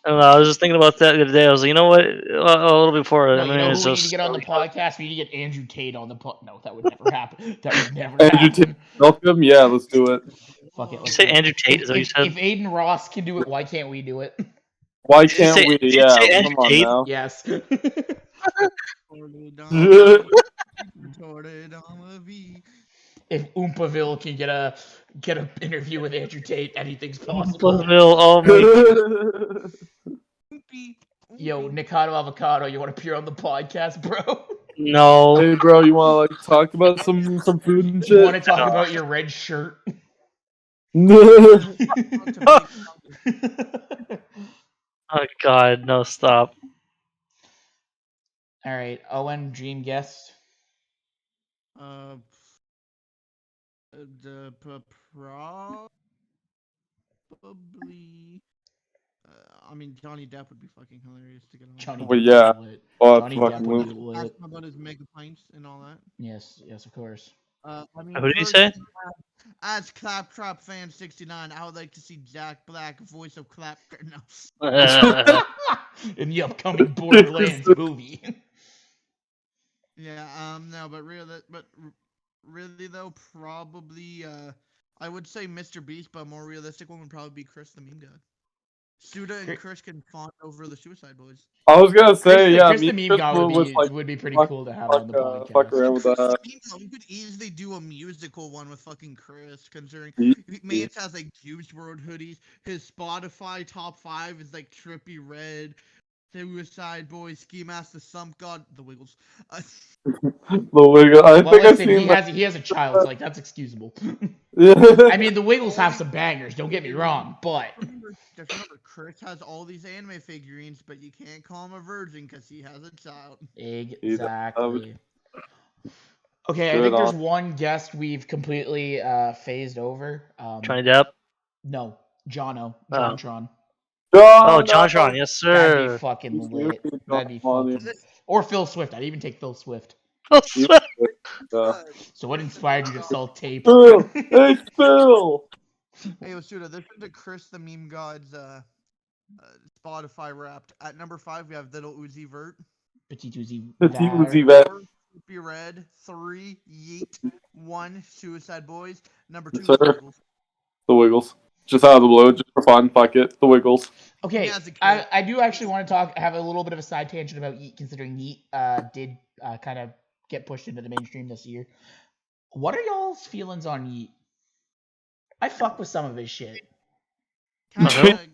I don't know. I was just thinking about that the other day. I was like, you know what? A little before. No, you know who we need to get on the podcast? We need to get Andrew Tate on the podcast. No, that would never happen. That would never Andrew happen. Tate, welcome. Yeah, let's do it. Fuck it. You say Andrew Tate? Is that what you said? If Aiden Ross can do it, why can't we do it? Why can't we? Did you Yeah, say Andrew come on Tate? now. Yes. If Oompaville can get a interview with Andrew Tate, anything's possible. Oompaville, oh my. Yo, Nikado Avocado, you want to appear on the podcast, bro? No. Hey, bro, you want to talk about some food and shit? You want to talk about your red shirt? Oh God, no! Stop. All right, Owen, dream guest. Probably. I mean, Johnny Depp would be fucking hilarious to get on. Johnny Well, Depp yeah. would be lit. Oh, Johnny fucking Depp would be lit. lit. Ask him about his mega pints and all that. Yes, of course. I mean, Who did you say? As Claptrap fan 69, I would like to see Jack Black, voice of Claptrap. No. In the upcoming Borderlands movie. Yeah. No, but really though, probably. I would say Mr. Beast, but a more realistic one would probably be Chris the Meme God. Suda and Chris can fawn over the Suicide Boys. I was gonna say, Chris the Meme God would be pretty cool to have on the podcast. Fuck around with that. We could easily do a musical one with fucking Chris, considering Yeah. Mance has like Juice WRLD hoodies. His Spotify top 5 is like Trippy Red, Suicide Boys, Ski Mask, the Sump God, the Wiggles. The Wiggles. I think I've seen. He has a child, so like that's excusable. Yeah. I mean, the Wiggles have some bangers. Don't get me wrong, but Just remember, Chris has all these anime figurines, but you can't call him a virgin because he has a child. Exactly. Okay, I think there's one guest we've completely phased over. Johnny Depp. No, Jono, JonTron. Oh, JonTron, yes sir. That'd be fucking lit. That'd be fucking. Or Phil Swift. I'd even take Phil Swift. Phil Swift. So what inspired you to sell tape? Phil! Hey, Phil! Hey, Osuda, this is the Chris the Meme God's Spotify Wrapped. At number 5, we have Little Uzi Vert. Petit Uzi Vert. 4, Trippy Red. 3, Yeet. 1, Suicide Boys. Number 2, Yes, The Wiggles. The Wiggles. Just out of the blue, just for fun. Fuck it. The Wiggles. Okay, I do actually want to have a little bit of a side tangent about Yeet, considering Yeet did kind of get pushed into the mainstream this year. What are y'all's feelings on Yeet? I fuck with some of his shit. I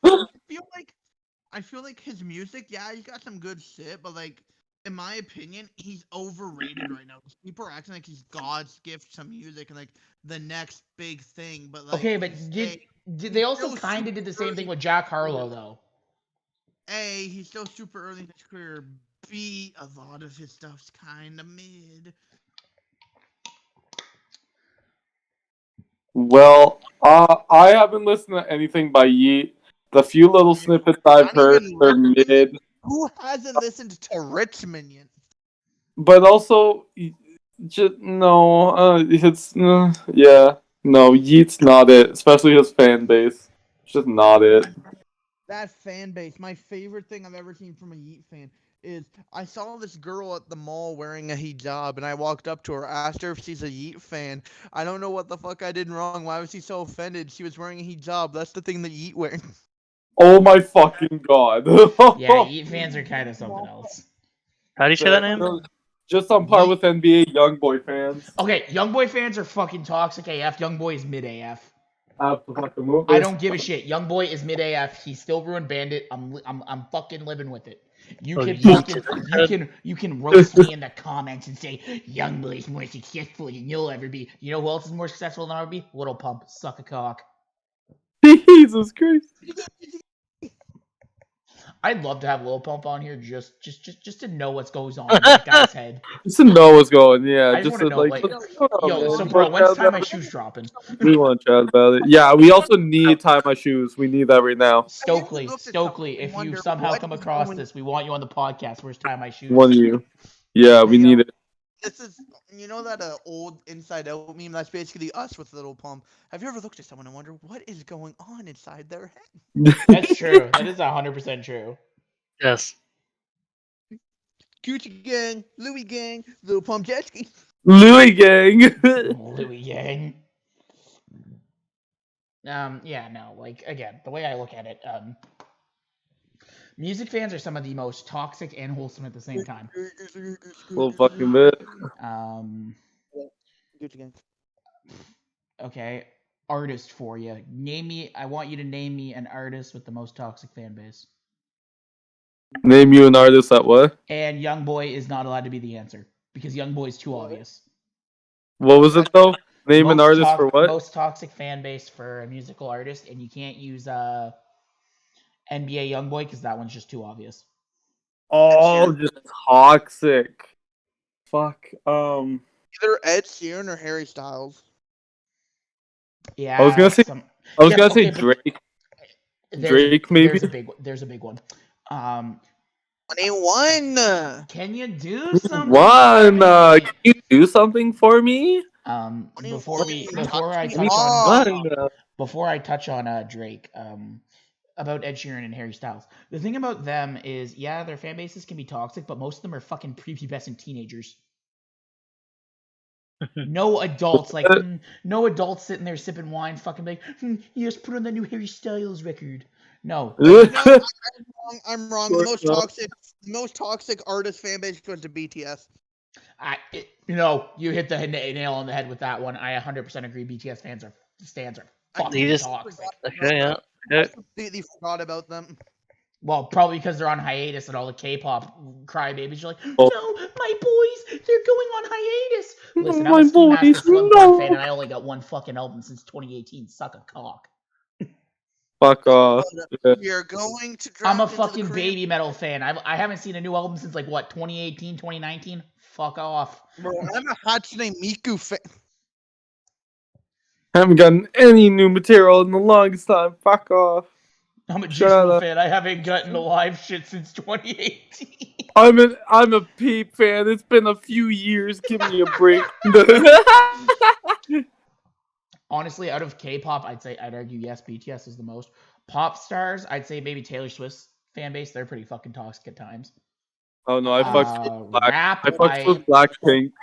feel like his music, yeah, he's got some good shit, but like, in my opinion, he's overrated right now. People are acting like he's God's gift to music and like the next big thing. But like, okay, but did they also kind of did the same thing with Jack Harlow though? A, he's still super early in his career. B, a lot of his stuff's kind of mid. Well, I haven't listened to anything by Yeet. The few little snippets I've heard are mid. Who hasn't listened to Rich Minion? But also, just no. It's yeah. No, Yeet's not it. Especially his fan base. It's just not it. That fan base. My favorite thing I've ever seen from a Yeet fan is I saw this girl at the mall wearing a hijab, and I walked up to her, asked her if she's a Yeet fan. I don't know what the fuck I did wrong. Why was she so offended? She was wearing a hijab. That's the thing that Yeet wear. Oh my fucking god. Yeah, Yeet fans are kind of something else. How do you say that name? Just on par Yeet. with NBA YoungBoy fans. Okay, YoungBoy fans are fucking toxic AF. YoungBoy is mid AF. Absolutely. I don't give a shit. YoungBoy is mid AF. He still ruined Bandit. I'm fucking living with it. You Oh, can Yeet fucking is you can roast me in the comments and say YoungBoy is more successful than you'll ever be. You know who else is more successful than I'll ever be? Little Pump, suck a cock. Jesus Christ. I'd love to have Lil Pump on here just to know what goes on in that guy's head. Just to know what's going, yeah. I just just want to know, like, like, what's going on, yo, man? so You bro, wanna when's chat Tie My about Shoes dropping? it? We want to chat about it. Yeah, we also need Tie My Shoes. We need that right now. Stokely, looked at something Stokely, and if you wonder somehow what come is across going- this, we want you on the podcast. Where's Tie My Shoes? One of you. Yeah, we Hey, need it. This is, you know that old Inside Out meme? That's basically us with Little Pump. Have you ever looked at someone and wonder what is going on inside their head? That's true. That is 100% true. Yes. Gucci gang, Louis gang, Little Pump jet ski. Louis gang. Louis Yang. Yeah, no, like, again, the way I look at it, music fans are some of the most toxic and wholesome at the same time. Little fucking bit. Gucci gang. Okay, artist for you. I want you to name me an artist with the most toxic fan base. Name you an artist that what? And Youngboy is not allowed to be the answer because Youngboy is too obvious. What was it though? Name an artist for what? Most toxic fan base for a musical artist, and you can't use NBA Youngboy because that one's just too obvious. Oh, just toxic. Fuck. Either Ed Sheeran or Harry Styles. Yeah, I was gonna say. I was gonna say Drake. Drake, maybe. There's a big one. 21. Can you do something? One. Can you do something for me? Before I touch on Drake, about Ed Sheeran and Harry Styles. The thing about them is, yeah, their fan bases can be toxic, but most of them are fucking prepubescent teenagers. No adults no adults sitting there sipping wine, fucking like, yes, put on the new Harry Styles record. No. I'm wrong. The most toxic artist fan base goes to BTS. You hit the nail on the head with that one. I 100% agree. BTS stands are fucking toxic. Okay, yeah. I completely forgot about them. Well, probably because they're on hiatus and all the K-pop crybabies are like, no, my boys, they're going on hiatus. Listen, I'm a Ski Master Slim fan, and I only got one fucking album since 2018. Suck a cock. Fuck off. You're going to I'm a fucking baby metal fan. I haven't seen a new album since, 2018, 2019? Fuck off. Bro, I'm a Hatsune Miku fan. Haven't gotten any new material in the longest time. Fuck off. I'm a Jisoo fan. I haven't gotten the live shit since 2018. I'm a Peep fan. It's been a few years. Give me a break. Honestly, out of K-pop, I'd argue yes, BTS is the most. Pop stars, I'd say maybe Taylor Swift's fan base. They're pretty fucking toxic at times. Oh no, I fucked with rap. I fucked with Blackpink.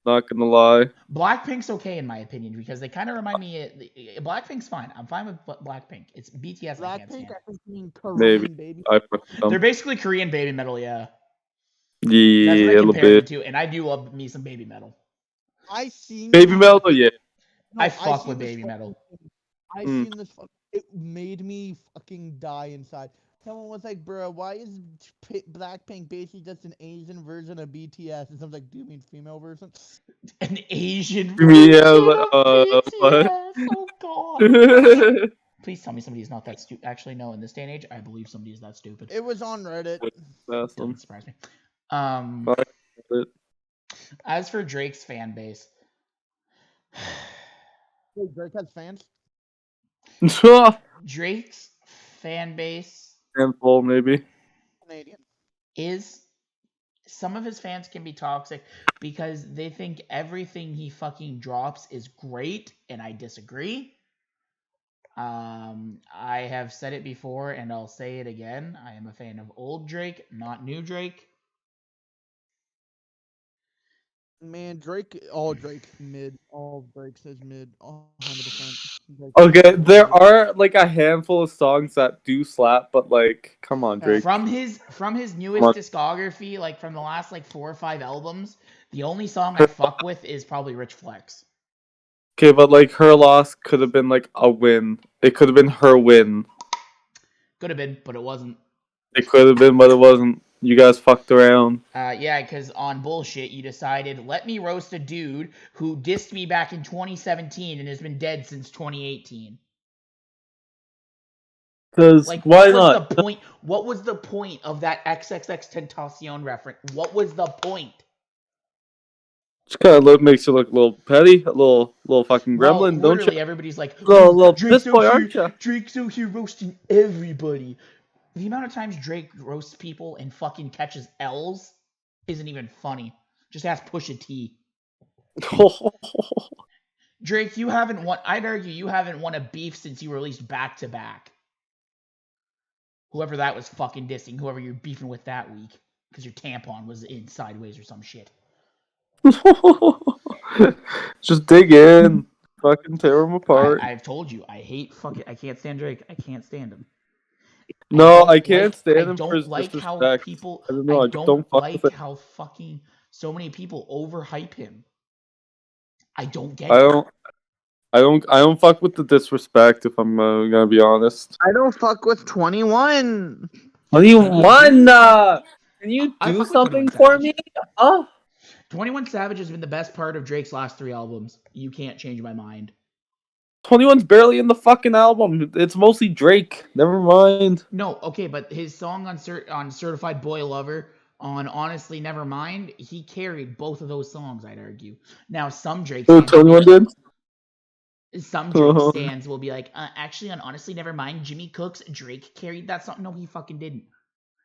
Not gonna lie. Blackpink's okay in my opinion because they kind of remind me. Blackpink's fine. I'm fine with Blackpink. It's BTS. Blackpink, I think mean Korean, maybe. Baby. They're basically Korean baby metal, yeah. Yeah, that's what I a little bit. To, and I do love me some baby metal. Baby metal, yeah. I fuck with baby metal. I seen this. It made me fucking die inside. Someone was like, bro, why is Blackpink basically just an Asian version of BTS? And someone's like, do you mean female version? An Asian version of BTS? Oh, God. Please tell me somebody is not that stupid. Actually, no, in this day and age, I believe somebody is that stupid. It was on Reddit. Doesn't surprise me. As for Drake's fan base. Wait, Drake has fans? Drake's fan base handful maybe Canadian is some of his fans can be toxic because they think everything he fucking drops is great, and I disagree. I have said it before and I'll say it again. I am a fan of old Drake, not new Drake. Man, Drake, all Drake mid, all Drake says mid, 100%. Okay, there are like a handful of songs that do slap, but like, come on, Drake. From his newest discography, like from the last like 4 or 5 albums, the only song I fuck with is probably Rich Flex. Okay, but like her loss could have been like a win. It could have been her win. Could have been, but it wasn't. It could have been, but it wasn't. You guys fucked around. Yeah, because on bullshit, you decided, let me roast a dude who dissed me back in 2017 and has been dead since 2018. Because Like, why what was not? the point? What was the point of that XXX Tentacion reference? What was the point? Just kind of makes you look a little petty, a little fucking Well, gremlin, don't literally, you? everybody's like, Little Drake's piss out boy, here, aren't you? Drake's out here roasting everybody. The amount of times Drake roasts people and fucking catches L's isn't even funny. Just ask Pusha T. Drake, you haven't won. I'd argue you haven't won a beef since you released Back to Back. Whoever that was fucking dissing, whoever you're beefing with that week, because your tampon was in sideways or some shit. Just dig in, fucking tear them apart. I've told you, I can't stand Drake. I can't stand him. No, I can't stand him for his How disrespect. people. I don't know. I I just don't fuck with like it. how fucking so many people overhype him. I don't get I it. I don't fuck with the disrespect. If I'm gonna be honest. I don't fuck with 21. 21. Can you I do fuck with something 21 for Savage. me? Oh. 21 Savage has been the best part of Drake's last 3 albums. You can't change my mind. 21's barely in the fucking album. It's mostly Drake. Never mind. No, okay, but his song on Certified Boy Lover, on Honestly Nevermind, he carried both of those songs, I'd argue. Now, some Drake Oh, stands 21 did? will be like, actually, on Honestly Nevermind, Jimmy Cooks, Drake carried that song. No, he fucking didn't.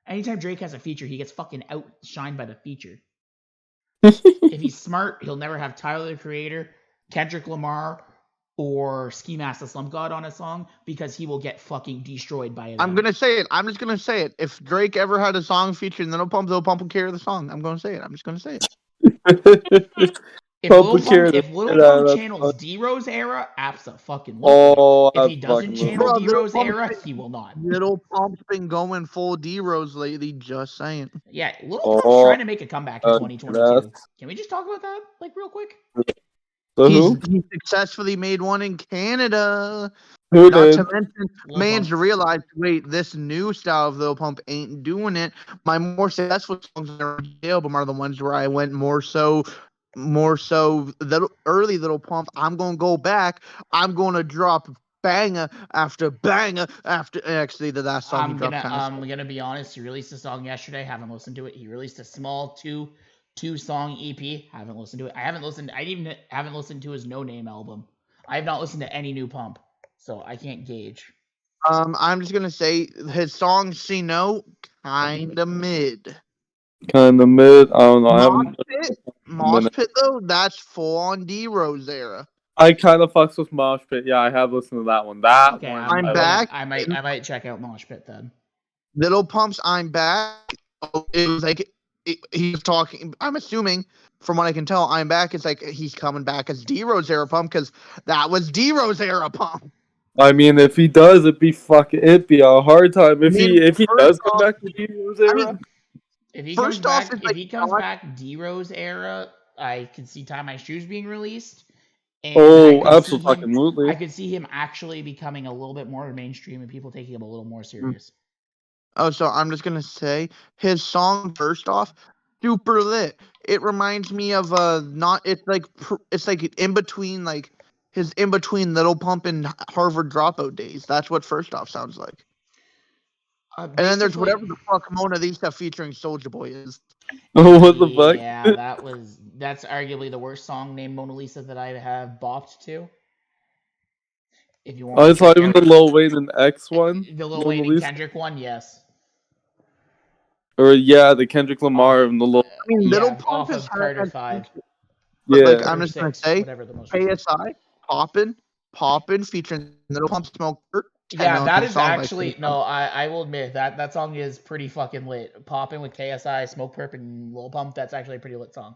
Anytime Drake has a feature, he gets fucking outshined by the feature. If he's smart, he'll never have Tyler, the Creator, Kendrick Lamar, or Ski Mask the Slump God on a song because he will get fucking destroyed by it. I'm gonna say it. I'm just gonna say it. If Drake ever had a song featuring Little Pump will carry the song. I'm gonna say it. I'm just gonna say it. If Little Pump channels D-Rose era, abso-fucking-lutely. Oh, if he doesn't channel Bro, D-Rose era, he will not. Little Pump's been going full D-Rose lately, just saying. Yeah, Little Pump's trying to make a comeback in 2022. Can we just talk about that, like, real quick? He successfully made one in Canada. Who Not did? to mention, man's realized, wait, this new style of Lil Pump ain't doing it. My more successful songs on the album are the ones where I went more so little early Little Pump. I'm gonna go back. I'm gonna drop banger after banger after. Actually, the last song he dropped. I'm gonna be honest. He released a song yesterday. Haven't listened to it. He released a small two song EP. Haven't listened to it. I haven't listened to his No Name album. I have not listened to any new Pump, so I can't gauge. I'm just gonna say his song "See No" kinda mid. Kinda mid. I don't know. Mosh Pit though, that's full on D-Rose era. I kind of fucks with Mosh Pit. Yeah, I have listened to that one. That one. I'm back. I might check out Mosh Pit then. Little Pump's "I'm Back." It was like he's talking. I'm assuming, from what I can tell, "I'm Back" is like he's coming back as D-Rose era Pump because that was D-Rose era Pump. I mean, if he does, it'd be a hard time. If he does come back to D-Rose era. If he comes back D-Rose era, I can see Tie My Shoes being released. And absolutely. I could see him actually becoming a little bit more mainstream and people taking him a little more serious. Oh, so I'm just gonna say his song first off, super lit. It reminds me of it's like in between like his in between Little Pump and Harvard Dropout days. That's what first off sounds like. And then there's whatever the fuck Mona Lisa featuring Soulja Boy is. Oh, what the fuck? Yeah, that's arguably the worst song named Mona Lisa that I have bopped to. If you want, it's not even the Lil Wayne and X one. The Lil Wayne and Kendrick one, yes. Or yeah, the Kendrick Lamar and the little I mean, Little Yeah, Pump off has of Carter had 5 but like yeah. I'm or just gonna 6, say, whatever the most recent. KSI, Poppin, featuring Little Pump, Smoke, 10 Yeah, that million is songs by actually KSI. no. I will admit that song is pretty fucking lit. Popping with KSI, Smoke Perp, and Lil Pump. That's actually a pretty lit song.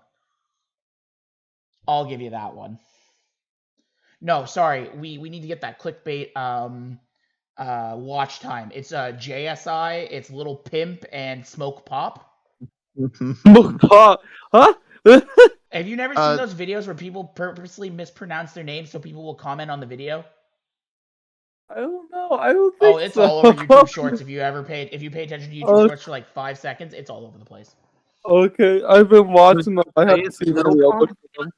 I'll give you that one. No, sorry, we need to get that clickbait watch time. It's JSI, it's Little Pimp and Smoke Pop. Huh? Have you never seen those videos where people purposely mispronounce their names so people will comment on the video? I don't know. I don't Oh, think it's so. all over YouTube Shorts. If you pay attention to YouTube Shorts for like 5 seconds, it's all over the place. Okay, I've been watching them. I haven't seen Little any. I'll look Pump? at them.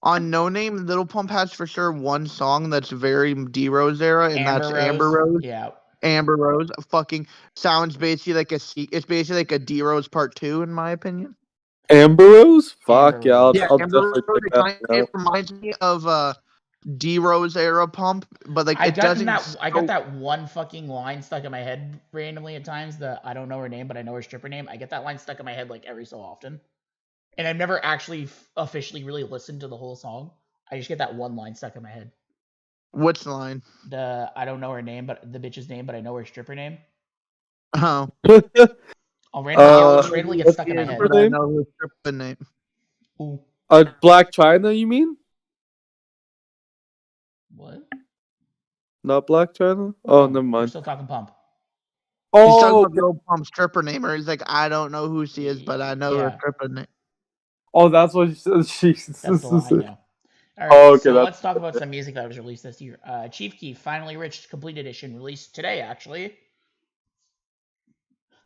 On No Name, Little Pump has for sure one song that's very D Rose era, and that's Amber Rose. Yeah. Amber Rose fucking sounds basically like it's basically like a D Rose part 2 in my opinion. Amber Rose? Fuck Amber yeah, Rose. Yeah, I'll Amber definitely Rose, check that it out. reminds me of D Rose era Pump, but like it doesn't. I got that one fucking line stuck in my head randomly at times. I don't know her name, but I know her stripper name. I get that line stuck in my head like every so often, and I've never actually officially really listened to the whole song. I just get that one line stuck in my head. Which line? I don't know her name, but the bitch's name, but I know her stripper name. Oh, I'll randomly get stuck in my is, head. but I know her stripper name. Ooh. Black China, you mean? What? Not Black China? No, Oh, never we're mind. still talking Pump. He's talking Oh, about Lil Pump's stripper name, or he's like, I don't know who she is, but I know her Yeah. stripper name. oh, that's what she said. That's the line, yeah. All right, Oh, okay, so that's let's talk about some music that was released this year. Chief Keef, Finally Rich Complete Edition, released today, actually.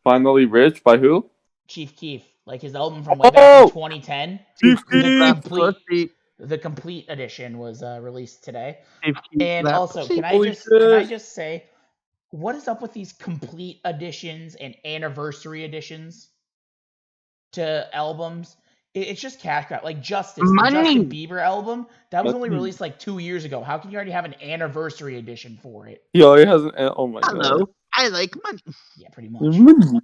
Finally Rich by who? Chief Keef, like his album from way back in 2010. Chief The complete edition was released today. And also, can I just say, what is up with these complete editions and anniversary editions to albums? It's just cash grab. Like Justice, the Justin Bieber album, that was only released like 2 years ago. How can you already have an anniversary edition for it? He already has an. Oh my god. Hello, I like money. Yeah, pretty much.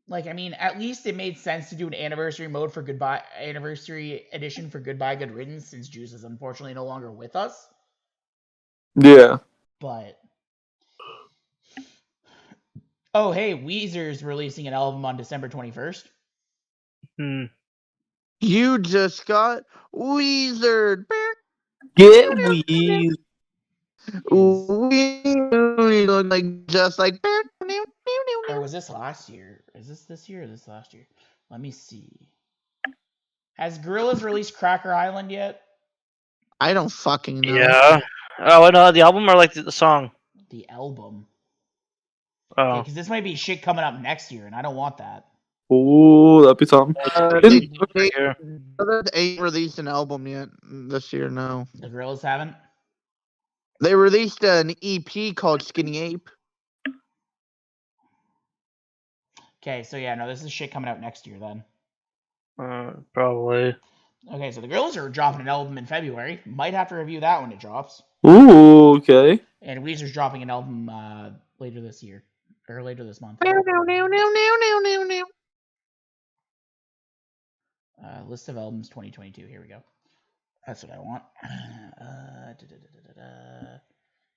Like, I mean, at least it made sense to do an anniversary mode for anniversary edition for Goodbye Good Riddance, since Juice is unfortunately no longer with us. Yeah. But oh, hey, Weezer's releasing an album on December 21st. You just got Weezer. Get Weez. We look like just like. Or was this last year? Is this year or this last year? Let me see. Has Gorillaz released Cracker Island yet? I don't fucking know. Yeah. Oh, no, the album or like the song? The album. Oh. Because this might be shit coming up next year, and I don't want that. Ooh, that'd be something. They ain't released an album yet this year. No, The Gorillaz haven't. they released an EP called Skinny Ape. Okay, so yeah, no, this is shit coming out next year then. Probably. Okay, so the Gorillaz are dropping an album in February. Might have to review that when it drops. Ooh, okay. And Weezer's dropping an album later this year. Or later this month. List of albums 2022. Here we go. That's what I want.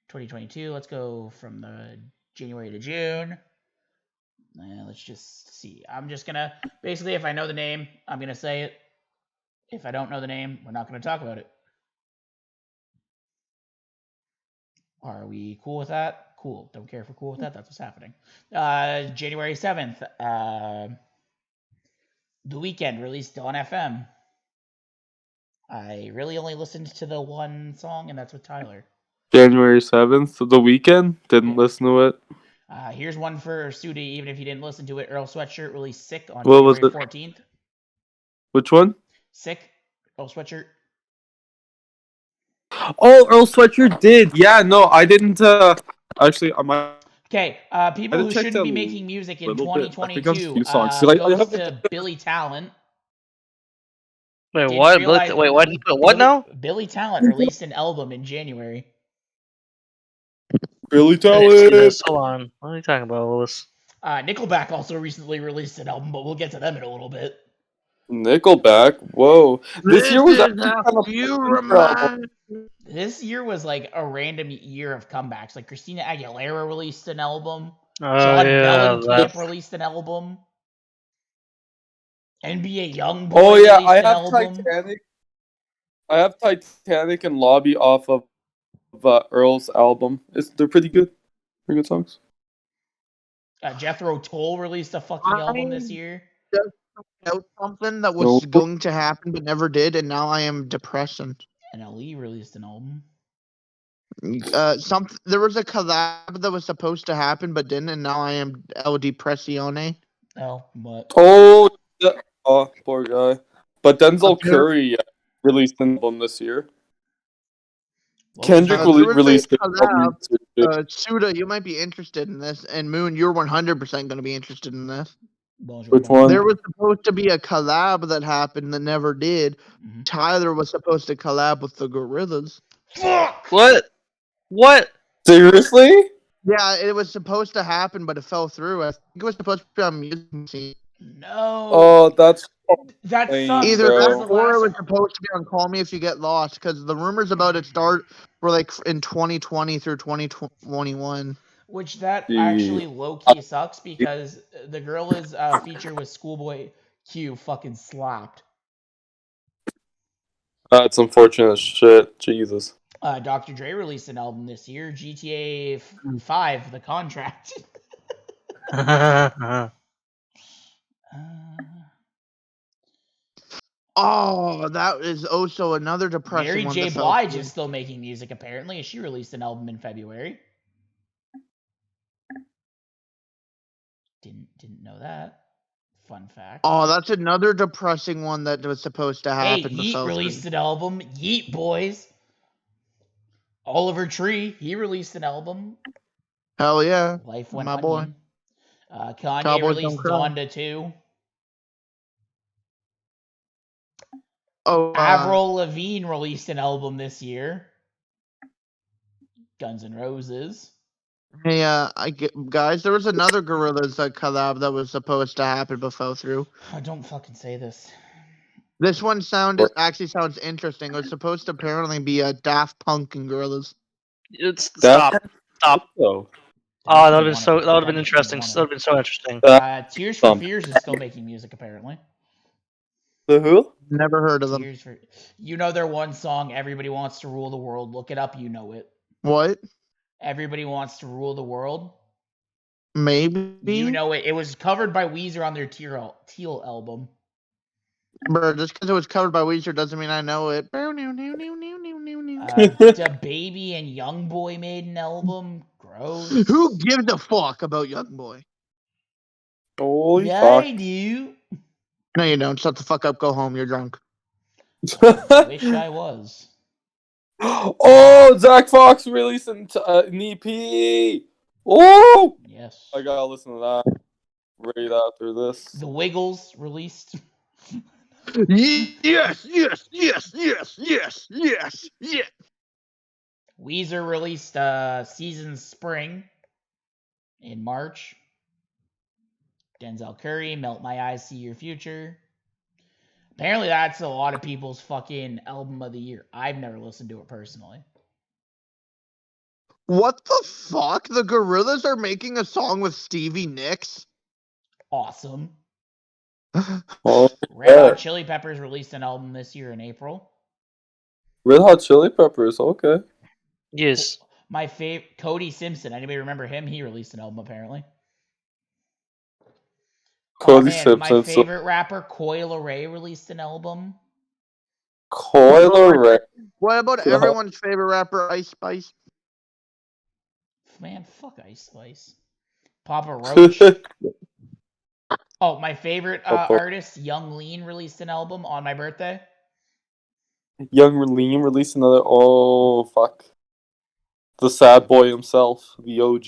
2022. Let's go from the January to June. Let's just see. I'm just gonna basically, if I know the name, I'm gonna say it. If I don't know the name, we're not gonna talk about it. Are we cool with that? Cool. Don't care if we're cool with that. That's what's happening. January 7th. The Weeknd released on FM. I really only listened to the one song, and that's with Tyler. January 7th, The Weeknd. Didn't listen to it. Here's one for Sudi, even if you didn't listen to it. Earl Sweatshirt released Sick on What was January it? 14th. Which one? Sick. Earl Sweatshirt. Oh, Earl Sweatshirt did. Yeah, no, I didn't. Actually, I might. Okay, people who checked shouldn't out be a making music in little bit. I think I have a 2022 few songs. goes to Billy Talent. Wait, Didn't what? realize- Wait, what? What now? Billy Talent released an album in January. Billy I didn't see Talent. this. Hold on. What are you talking about, Lewis? Nickelback also recently released an album, but we'll get to them in a little bit. Nickelback. Whoa. This year was actually a kind of few album. This year was like a random year of comebacks. Like Christina Aguilera released an album. Oh John yeah, Mellencamp that. released an album. NBA YoungBoy Oh yeah, released an album. I have Titanic and Lobby off of Earl's album. They're pretty good. Pretty good songs. Jethro Tull released a fucking album this year. just out something that was No. going to happen but never did, and now I am depressing. NLE released an album. There was a collab that was supposed to happen but didn't, and now I am El Depressione. Oh, what? Oh, poor guy. But Denzel Apparently- Curry released an album this year. What was Kendrick that? there was a released an collab. album this year. Suda, you might be interested in this, and Moon, you're 100% going to be interested in this. Bonjour, Which bonjour. one? There was supposed to be a collab that happened that never did. Mhm. Tyler was supposed to collab with the Gorillas. Fuck! What? What? Seriously? Yeah, it was supposed to happen, but it fell through. I think it was supposed to be on music scene. No. Oh, that's That lame, sucks. Either bro. because that the or it last was supposed to be on Call Me If You Get Lost, because the rumors about it were like in 2020 through 2021. which that Gee. actually low key sucks because the Gorillas feature with Schoolboy Q fucking slapped. That's unfortunate shit. Jesus. Dr. Dre released an album this year, GTA 5, The Contract. Oh, that is also another depressing Mary one. J. that fell Blige through. is still making music apparently. She released an album in February. Didn't know that. Fun fact. Oh, that's another depressing one that was supposed to Hey, happen. but Yeet fell released through. an album. Yeet Boys. Oliver Tree, he released an album. Hell yeah, Life Went my boy. Onion. Kanye Cowboys released Don't Cry. Donda 2. Oh, Avril Lavigne released an album this year. Guns N' Roses. hey, guys, there was another Gorillaz collab that was supposed to happen but fell through. Oh, don't fucking say this. This one actually sounds interesting. It was supposed to apparently be a Daft Punk and Gorillaz. Stop. Stop. Oh, Oh, that would have been interesting. That would have been so interesting. Tears for Fears is still making music apparently. The who? Never heard of them. Tears for You know their one song, Everybody Wants to Rule the World. Look it up, you know it. What? Everybody Wants to Rule the World. Maybe. You know it. It was covered by Weezer on their Teal album. Bro, just because it was covered by Weezer doesn't mean I know it. Da Baby and YoungBoy made an album. Gross. Who gives a fuck about YoungBoy? Holy Yeah, fuck. I do. No, you don't. Shut the fuck up. Go home. You're drunk. Wish I was. Oh, Zach Fox released an EP. Oh, Yes. I gotta listen to that right after this. The Wiggles released. Yes, yes, yes, yes, yes, yes, yes. Weezer released Season Spring in March. Denzel Curry, Melt My Eyes, See Your Future. Apparently that's a lot of people's fucking album of the year. I've never listened to it personally. What the fuck? The Gorillas are making a song with Stevie Nicks? Awesome. Oh, Red yeah. Hot Chili Peppers released an album this year in April. Red Hot Chili Peppers. Okay. Yes. My favorite, Cody Simpson. Anybody remember him? He released an album apparently. Cody My Simpson. favorite rapper, Coil Ray, released an album. Coil Ray. What about everyone's favorite rapper, Ice Spice? Man, fuck Ice Spice. Papa Roach. Oh, my favorite artist, Young Lean, released an album on my birthday. Young Lean released another. Oh, fuck. The sad boy himself. The OG.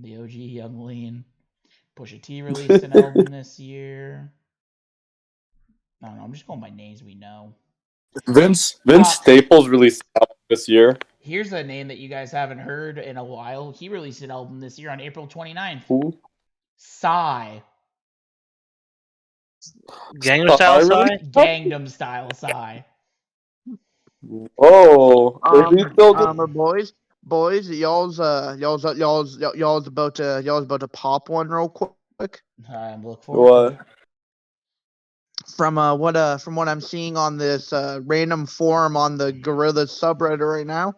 The OG Young Lean. Pusha T released an album this year. I don't know. I'm just going by names we know. Vince Staples released an album this year. Here's a name that you guys haven't heard in a while. He released an album this year on April 29th. Who? Psy. Gangnam Style really? Psy? Gangnam Style Psy. Whoa. Is he still good? Boys, y'all's about to pop one real quick. Look forward to it. From what I'm seeing on this random forum on the Gorilla subreddit right now,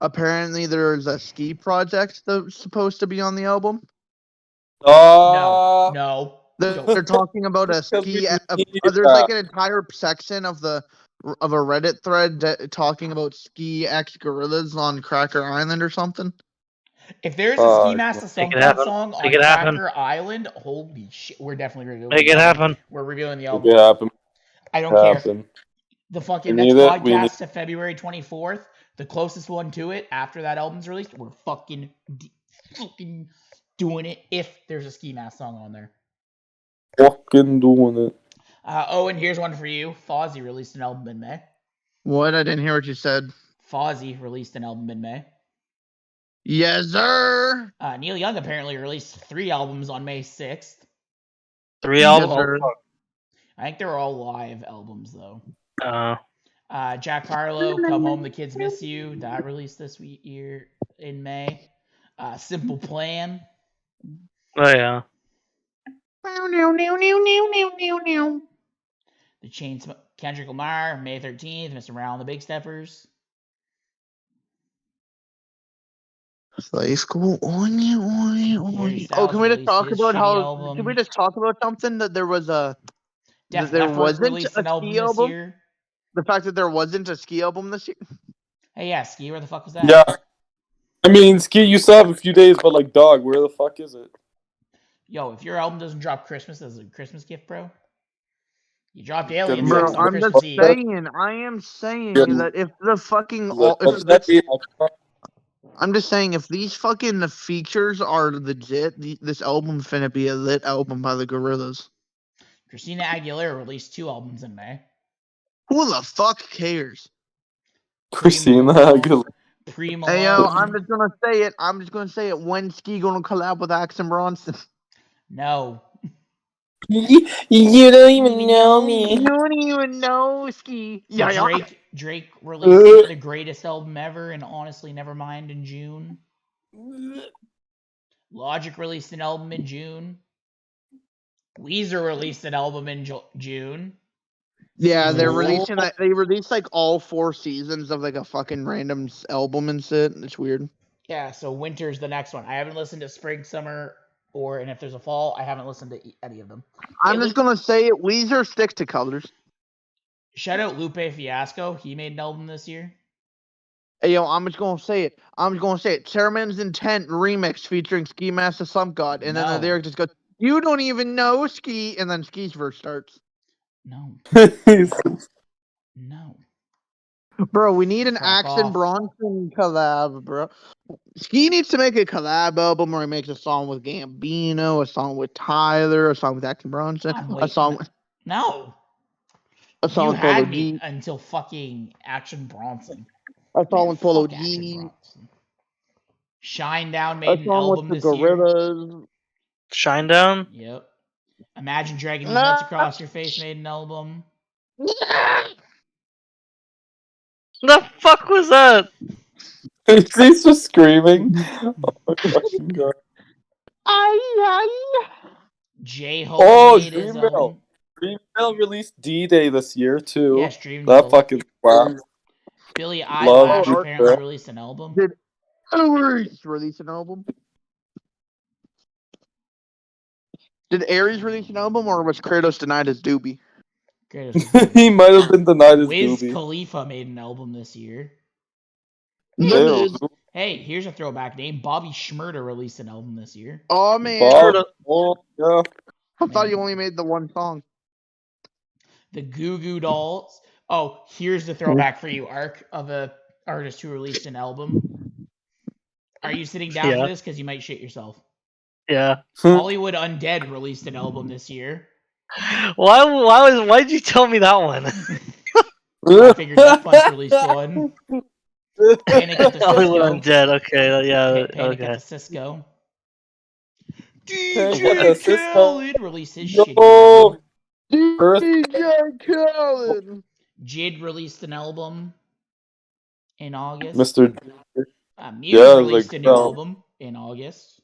apparently there's a ski project that's supposed to be on the album. No. They're talking about a ski. There's like an entire section of a Reddit thread talking about ski X Gorillas on Cracker Island or something. If there's a Ski Mask the Make Sunk it God happen. song on Make it happen. Cracker Island, holy shit, we're definitely reviewing Make the it album. happen. We're reviewing the Make album. it happen. I don't care. Happen. The fucking We next need it. We need- podcast to February 24th, the closest one to it after that album's released, we're fucking doing it if there's a Ski Mask song on there. Fucking doing it. And here's one for you. Fozzy released an album in May. What? I didn't hear what you said. Fozzy released an album in May. Yes, sir. Neil Young apparently released 3 albums on May 6th. 3 albums? sir. I think they were all live albums, though. Oh. Jack Harlow, Come Home, The Kids Miss You. That released this year in May. Simple Plan. Oh, yeah. The Chainsmokers, Kendrick Lamar, May 13th. Mr. Brown, The Big Steppers. Life go on you. Harry Oh, Styles can we just released talk his about shitty how? album. Can we just talk about something that there was a? Def there Leppard wasn't released a an album ski this album. year. The fact that there wasn't a ski album this year. Hey, yeah, Ski, where the fuck was that? Yeah. I mean, Ski, you still have a few days, but like, dog, where the fuck is it? Yo, if your album doesn't drop Christmas as a Christmas gift, bro, you dropped Alien Bro, Sex on I'm Christmas just Eve. saying. I am saying that if the fucking I'm just saying if these fucking features are legit, this album's finna be a lit album by the Gorillaz. Christina Aguilera released 2 albums in May. Who the fuck cares? Christina Aguilera. Pre-Malone. Hey yo, I'm just gonna say it. When Ski gonna collab with Action Bronson? No. You don't even know me. You don't even know Ski. Yeah. Drake released the greatest album ever, and honestly, Nevermind in June. Logic released an album in June. Weezer released an album in June. Yeah, they're releasing that. They released like all 4 seasons of like a fucking random album and shit. It's weird. Yeah, so winter's the next one. I haven't listened to spring, summer, and if there's a fall, I haven't listened to any of them. I'm just gonna say it. Weezer sticks to colors. Shout out Lupe Fiasco. He made an album this year. Hey yo, I'm just gonna say it. Chairman's Intent remix featuring Ski Mask the Slump God, and then the lyric just goes, "You don't even know Ski," and then Ski's verse starts. No. No. Bro, we need an Fuck Action off. Bronson collab, bro. Ski needs to make a collab album where he makes a song with Gambino, a song with Tyler, a song with Action Bronson, a song with No. a song You with Polo had G, me until fucking Action Bronson. a song with Polo Fuck Action G, Bronson. Shinedown a made an song with album the this year. Gorillas. Shinedown? Yep. Imagine Dragging These Nuts Across Your Face made an album. The fuck was that? He's just screaming. Oh my fucking god. J-Hope made his Dreamville. album. Dreamville released D-Day this year too. Yes, Dreamville. That fucking slaps. Billie Love Eilish it. apparently released an album. Did Aries release an album? Did Aries release an album, or was Kratos denied as Doobie? He might have been denied his Wiz doobie. Khalifa made an album this year. Ew. Hey, here's a throwback name. Bobby Shmurda released an album this year. Oh man, Bob, oh, yeah. I thought you only made the one song. The Goo Goo Dolls. Oh, here's the throwback for you, Ark, of a artist who released an album. Are you sitting down for this? Because you might shit yourself. Yeah. Hollywood Undead released an album this year. Why'd you tell me that one? I figured Duck Punch released one. Panic at the Hollywood Cisco. Undead, okay, yeah, Panic okay. at the Cisco. DJ Cisco. Khaled released his shitty album. First, DJ Khaled. Jid released an album in August. Mr. Muse Yeah, released like, a new album in August.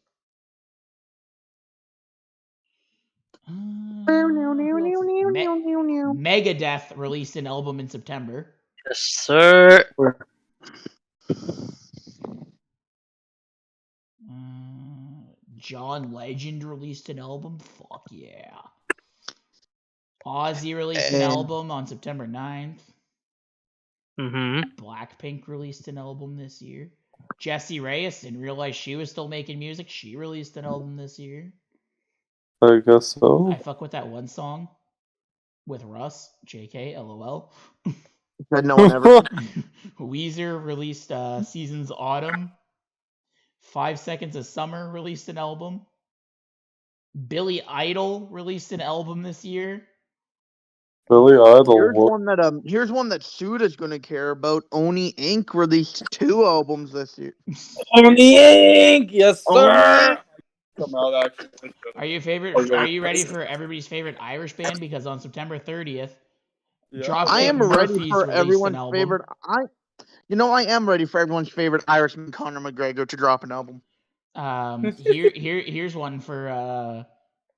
Megadeth released an album in September. Yes, sir. John Legend released an album. Fuck yeah. Ozzy released an album on September 9th. Blackpink released an album this year. Jessie Reyes didn't realize she was still making music. She released an album this year. I guess so. I fuck with that one song with Russ. JK, LOL. Said no one ever. Weezer released Seasons Autumn. 5 Seconds of Summer released an album. Billy Idol released an album this year. Billy Idol. Here's one that Suda's gonna care about. Oni Inc. released 2 albums this year. Oni Inc. Yes, sir. Oni. Come out actually. Are you ready for everybody's favorite Irish band? Because on September 30th, Dropkick I am ready Murphys for released everyone's an album. favorite. I am ready for everyone's favorite Irishman, Conor McGregor, to drop an album. Here's one for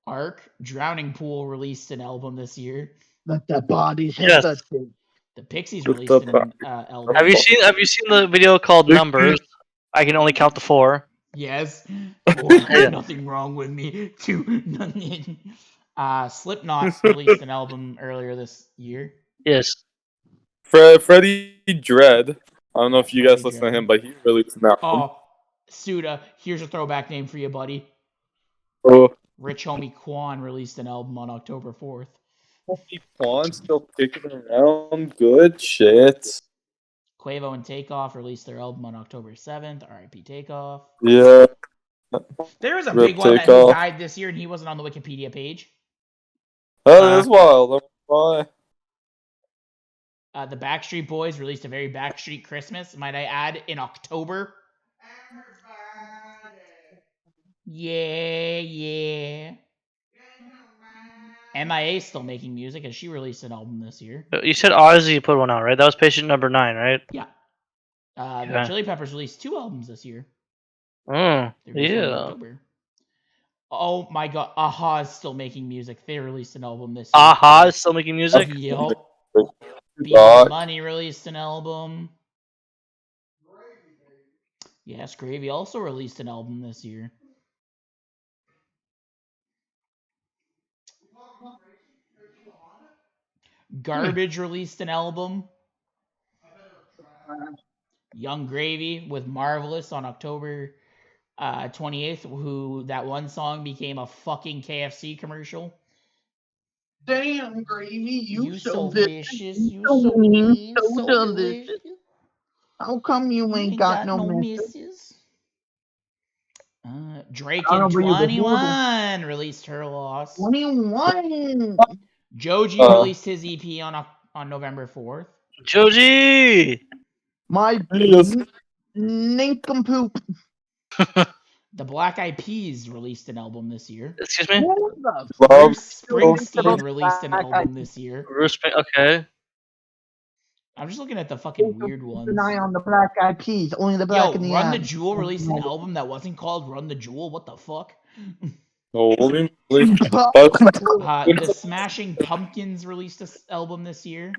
Ark. Drowning Pool released an album this year. Let the bodies hit Yes. the stage. The Pixies released an album. Have you seen the video called Numbers? I can only count to 4. Yes. 1, there's nothing wrong with me. 2, nothing. Slipknot released an album earlier this year. Yes. Freddie Dredd. I don't know if you guys Freddie listen to Dredd. him, but he released an album. Oh, Suda, here's a throwback name for you, buddy. Oh, Rich Homie Quan released an album on October 4th. Quan still kicking around. Good shit. Quavo and Takeoff released their album on October 7th. R.I.P. Takeoff. Yeah. There was a Rip big one that Takeoff. died this year, and he wasn't on the Wikipedia page. That is wild. Why? The Backstreet Boys released a very Backstreet Christmas, might I add, in October. Yeah. MIA still making music, as she released an album this year. You said Ozzy put one out, right? That was patient number 9, right? Yeah. The Chili Peppers released 2 albums this year. Oh, They released one in yeah. October. Oh my god, Aha is still making music. They released an album this year. Aha is still making music? Yup. Beatles Money released an album. Yes, Gravy also released an album this year. Garbage released an album. Young Gravy with Marvelous on October 28th, who that one song became a fucking KFC commercial. Damn, Gravy, You so vicious, you so mean, so delicious. How come you ain't got no misses? Drake in 21 released Her Loss. 21. Joji released his EP on November 4th. Joji! My nincompoop. The Black Eyed Peas released an album this year. Excuse me? Bruce Springsteen released an album this year. Okay. I'm just looking at the fucking weird ones. Keep an eye on the Black Eyed Peas. Only the black in the Run eye. the Jewel released an album that wasn't called Run the Jewel. What the fuck? Holy The Smashing Pumpkins released an album this year.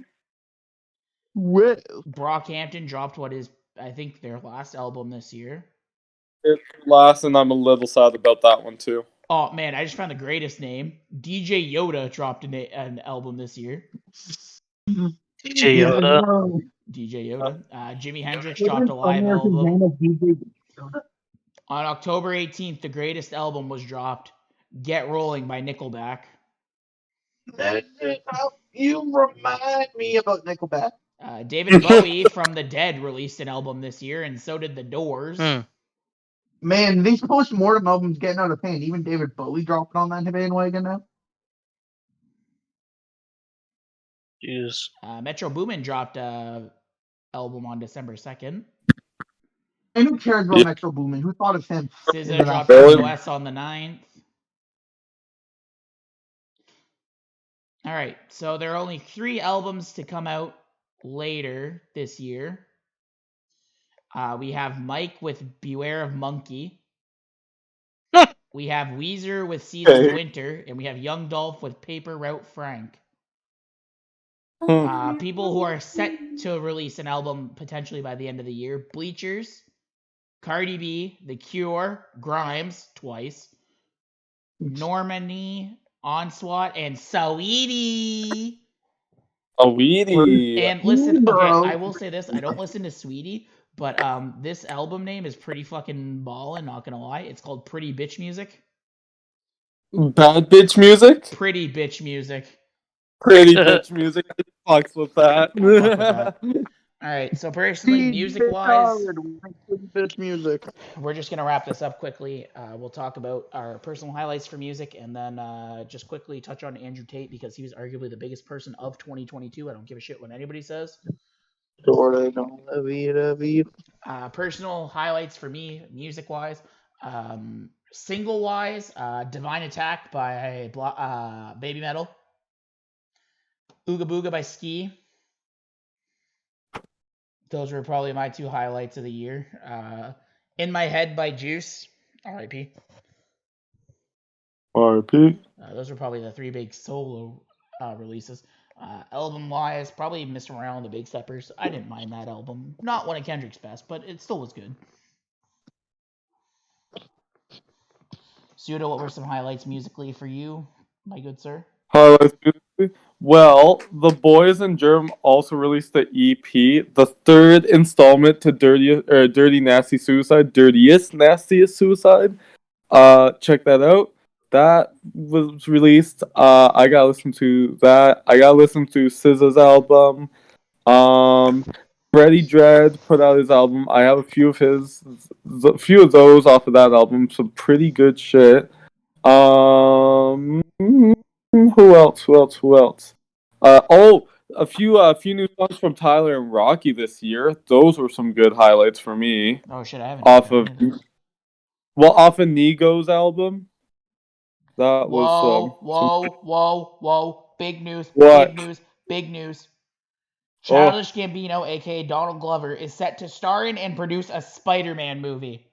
Brockhampton dropped what is, I think, their last album this year. It's last, and I'm a little sad about that one too. Oh man, I just found the greatest name. DJ Yoda dropped an album this year. DJ Yoda. DJ Yoda. Jimi Hendrix dropped a live album. On October 18th, the greatest album was dropped. Get Rolling by Nickelback. You remind me about Nickelback. David Bowie from The Dead released an album this year, and so did The Doors. Man, these post-mortem albums getting out of hand. Even David Bowie dropping on that bandwagon now. Jeez. Metro Boomin dropped an album on December 2nd. And who cares about Metro Boomin? Who thought of him? SZA dropped SOS on the 9th. All right, so there are only 3 albums to come out later this year. We have Mike with Beware of Monkey. We have Weezer with Seasons Okay. Winter, and we have Young Dolph with Paper Route Frank. Hmm. People who are set to release an album potentially by the end of the year: Bleachers, Cardi B, The Cure, Grimes twice, Normani, Onslaught, and Saweetie. A weedy. And listen, okay, Bro. I will say this: I don't listen to Sweetie, but this album name is pretty fucking ballin'. Not gonna lie, it's called Pretty Bitch Music. Bad bitch music? Pretty Bitch Music. Pretty bitch music. I fucks with that. I'll fuck with that. All right, so personally, Steve music-wise, bitch music. we're just gonna wrap this up quickly. We'll talk about our personal highlights for music, and then just quickly touch on Andrew Tate because he was arguably the biggest person of 2022. I don't give a shit what anybody says. Personal highlights for me, music-wise, single-wise, "Divine Attack" by Baby Metal, "Ooga Booga" by Ski. Those were probably my 2 highlights of the year. "In My Head" by Juice, R.I.P. RP. Those were probably the 3 big solo releases. Album-wise, probably Mr. Morale and the Big Steppers. I didn't mind that album. Not one of Kendrick's best, but it still was good. Pseudo, what were some highlights musically for you, my good sir? Highlights musically? Well, the boys in Germ also released the EP, the 3rd installment to Dirty Nasty Suicide, Dirtiest Nastiest Suicide. Check that out. That was released. I gotta listen to that. I gotta listen to SZA's album. Freddie Dredd put out his album. I have a few of those off of that album. Some pretty good shit. Who else? A few new songs from Tyler and Rocky this year. Those were some good highlights for me. Oh shit, I haven't Off heard of any of those. off of Nigo's album. That was some Whoa. Big news, what? big news. Oh, Childish Gambino, aka Donald Glover, is set to star in and produce a Spider-Man movie.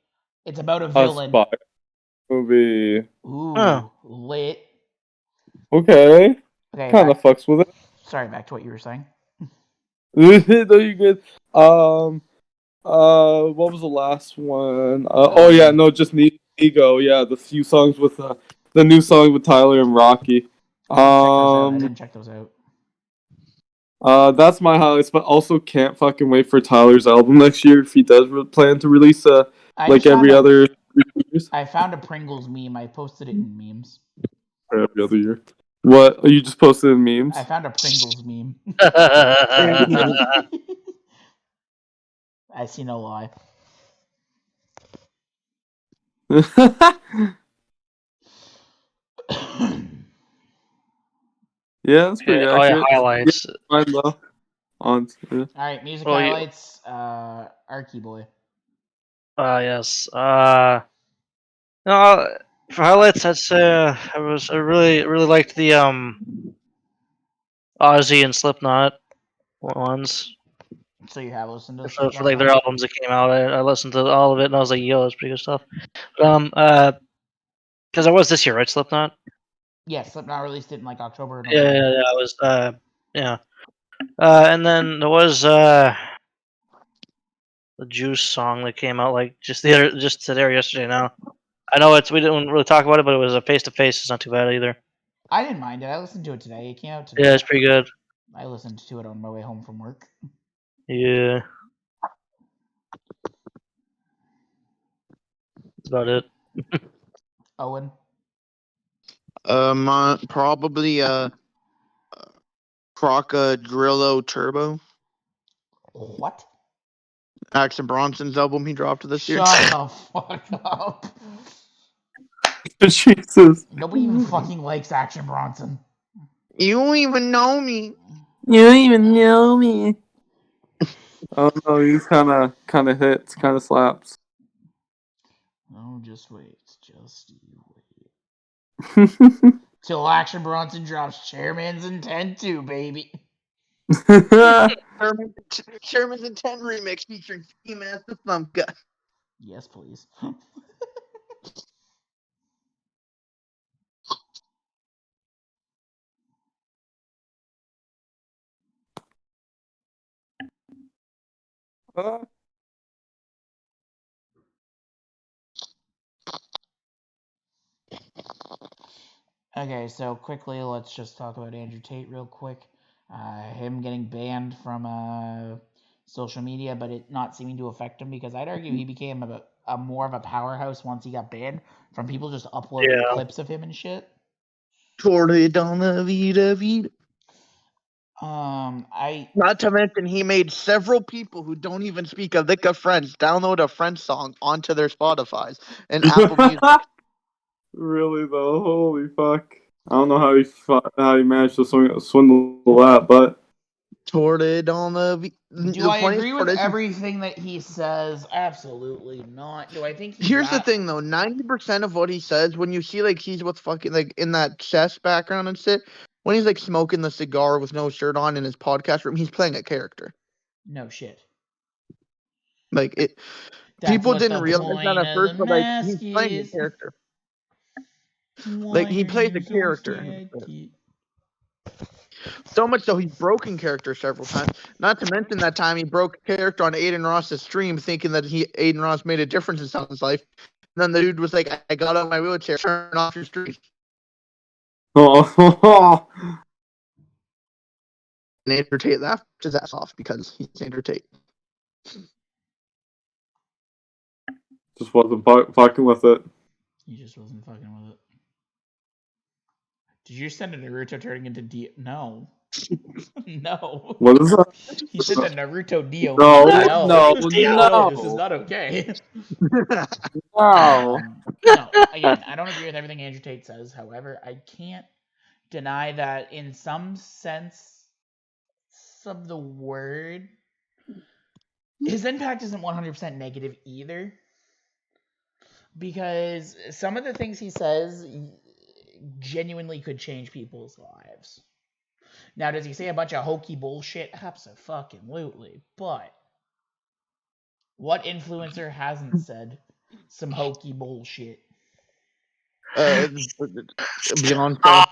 It's about a a villain. spy movie. Ooh, lit. Okay, Okay, kind of back. fucks with Sorry, back to what you were saying. it. No, you're good. What was the last one? Oh yeah, no, just Ego. Yeah, the few songs with the new song with Tyler and Rocky. I need to check those out. I didn't check those out. That's my highlights, but also can't fucking wait for Tyler's album next year if he does plan to release I like just found every other 3 years. I found a Pringles meme. I posted it in memes. Or every other year. What? You just posted in memes? I found a Pringles meme. I see no lie. Yeah, that's pretty Oh yeah, accurate. highlights. Mine though. Yeah. All right, music Oh, yeah. highlights. Arky boy. Yes. No, for highlights, I'd say I really liked the Ozzy and Slipknot ones. So you have listened to the For Slipknot like their songs? albums that came out, I listened to all of it and I was like, yo, that's pretty good stuff. Because I was this year, right? Slipknot. Yeah, Slipknot released it in like October or Yeah, November. I was. Yeah. And then there was the Juice song that came out like just today or yesterday. Now I know we didn't really talk about it, but it was a Face to Face. It's not too bad either. I didn't mind it. I listened to it today. It came out today. Yeah, it's pretty good. I listened to it on my way home from work. Yeah, that's about it. Owen. Probably Crocodrillo Turbo. What? Action Bronson's album he dropped this year. Shut the fuck up. Jesus. Nobody even fucking likes Action Bronson. You don't even know me. You don't even know me. Oh no, he's kind of hits, kind of slaps. Oh, just wait. Just you wait. Till Action Bronson drops Chairman's Intent 2, baby. Sherman's Intent remix featuring Ski Mask the Thump Guy. Yes, please. Okay, so quickly, let's just talk about Andrew Tate real quick. Him getting banned from social media, but it not seeming to affect him, because I'd argue he became a more of a powerhouse once he got banned from people just uploading Yeah. clips of him and shit. Not to mention, he made several people who don't even speak a lick of French download a French song onto their Spotify's and Apple Music. Really though, holy fuck! I don't know how he managed to swindle that, but Do I agree with everything that he says? Absolutely not. Do I think he's Here's the thing, though. 90% of what he says, when you see, like, he's with fucking, like, in that chess background and shit, when he's, like, smoking the cigar with no shirt on in his podcast room, he's playing a character. No shit. Like, people didn't realize that at first, but, like, he's playing a character. Like, he plays a character. So much so, he's broken character several times. Not to mention that time he broke character on Aiden Ross's stream, thinking that Aiden Ross made a difference in someone's life. And then the dude was like, I got out of my wheelchair, turn off your stream. oh, And Andrew Tate laughed his ass off because he's Andrew Tate. just wasn't fucking with it. He just wasn't fucking with it. Did you send a Naruto turning into Dio? No. No. What is that? He sent a Naruto Dio. No, This is not okay. Wow. No, again, I don't agree with everything Andrew Tate says. However, I can't deny that in some sense of the word, his impact isn't 100% negative either. Because some of the things he says genuinely could change people's lives. Now, does he say a bunch of hokey bullshit? Abso-fucking-lutely. But what influencer hasn't said some hokey bullshit? Beyonce.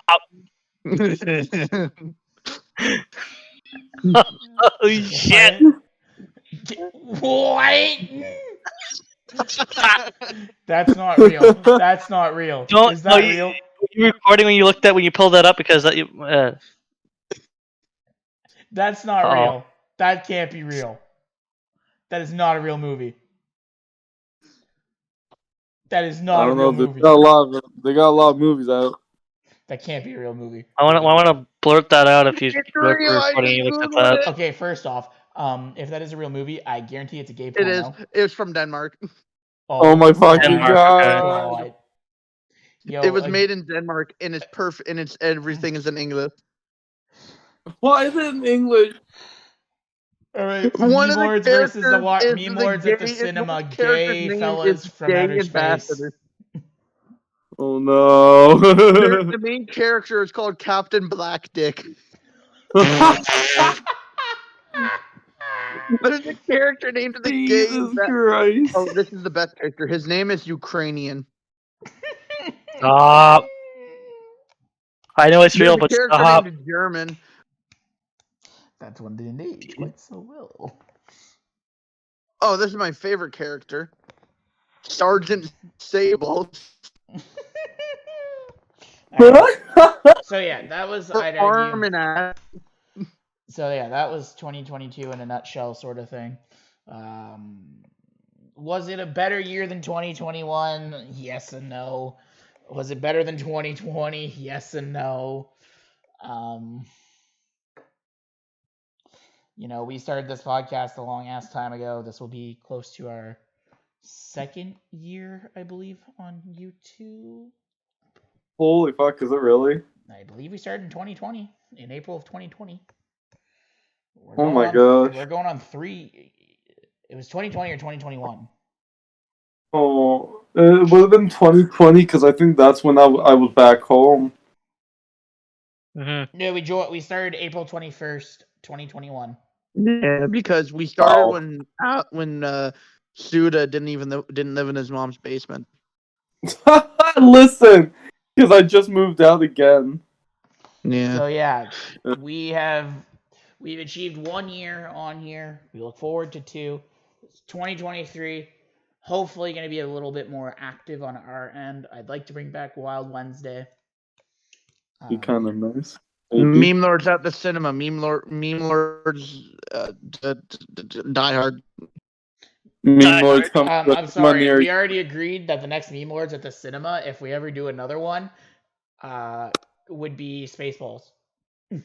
Oh shit! What? That's not real. That's not real. Is that real? Were you recording when you pulled that up? Because that That's not real. That can't be real. That is not a real movie. That is not a real movie. They got a lot of movies out. That can't be a real movie. I want to blurt that out if you recording. You looked at that. Okay, first off, if that is a real movie, I guarantee it's a gay porno. It is. It's from Denmark. Oh my fucking god! Yo, it was made in Denmark, and it's perfect, and it's everything is in English. Why is it in English? All right, Memelords versus Za Warudo. Memelords at the cinema. Gay fellas from outer space. Oh no! The main character is called Captain Black Dick. There's a character named the Jesus Christ! Oh, this is the best character. His name is Ukrainian. Stop. I know it's real, but stop. Named German. That's one didn't age quite so well. Oh, this is my favorite character, Sergeant Sable. So yeah, that was So yeah, that was 2022 in a nutshell, sort of thing. Was it a better year than 2021? Yes and no. Was it better than 2020? Yes and no. We started this podcast a long ass time ago. This will be close to our second year, I believe, on YouTube. Holy fuck, is it really? I believe we started in 2020, in April of 2020. Oh my gosh. We're going on 3. It was 2020 or 2021. Oh, it would have been 2020 because I think that's when I was back home. Mm-hmm. No, we started April 21st, 2021. Yeah, because we started Wow. when Suda didn't live in his mom's basement. Listen, because I just moved out again. Yeah. So yeah, we've achieved 1 year on here. We look forward to 2. It's 2023. Hopefully going to be a little bit more active on our end. I'd like to bring back Wild Wednesday. Be kind of nice. Maybe. Meme Lords at the cinema. Meme Lords Die Hard. Meme Lords come to I'm a cinema sorry. near We already agreed that the next Memelords at the cinema, if we ever do another one, would be Spaceballs. You're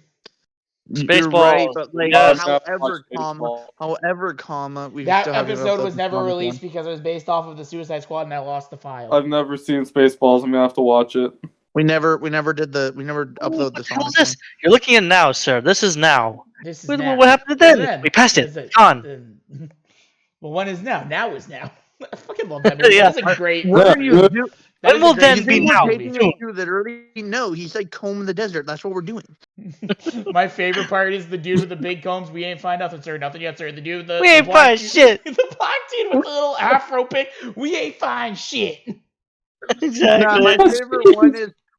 right, Spaceballs. but like, Yes. however, comma, we That still have to episode upload was the never comic released one. because it was based off of the Suicide Squad, and I lost the file. I've never seen Spaceballs. I'm gonna have to watch it. We never upload the What the hell Sonic is this? one. You're looking at now, sir. This is now. This is What, now. what happened This is then? We passed it. This is Gone. Well, when is now? Now is now. I fucking love that movie. Yeah. That is a great. What are you doing? That When is a will great then You be think Spaceballs we're now? taking movie. it too literally? No, he's like combing the desert. That's what we're doing. My favorite part is the dude with the big combs. We ain't find nothing, sir. Nothing yet, sir. The dude with the We ain't black find dude, shit. the black dude with the little afro pick. We ain't find shit. Exactly. Nah,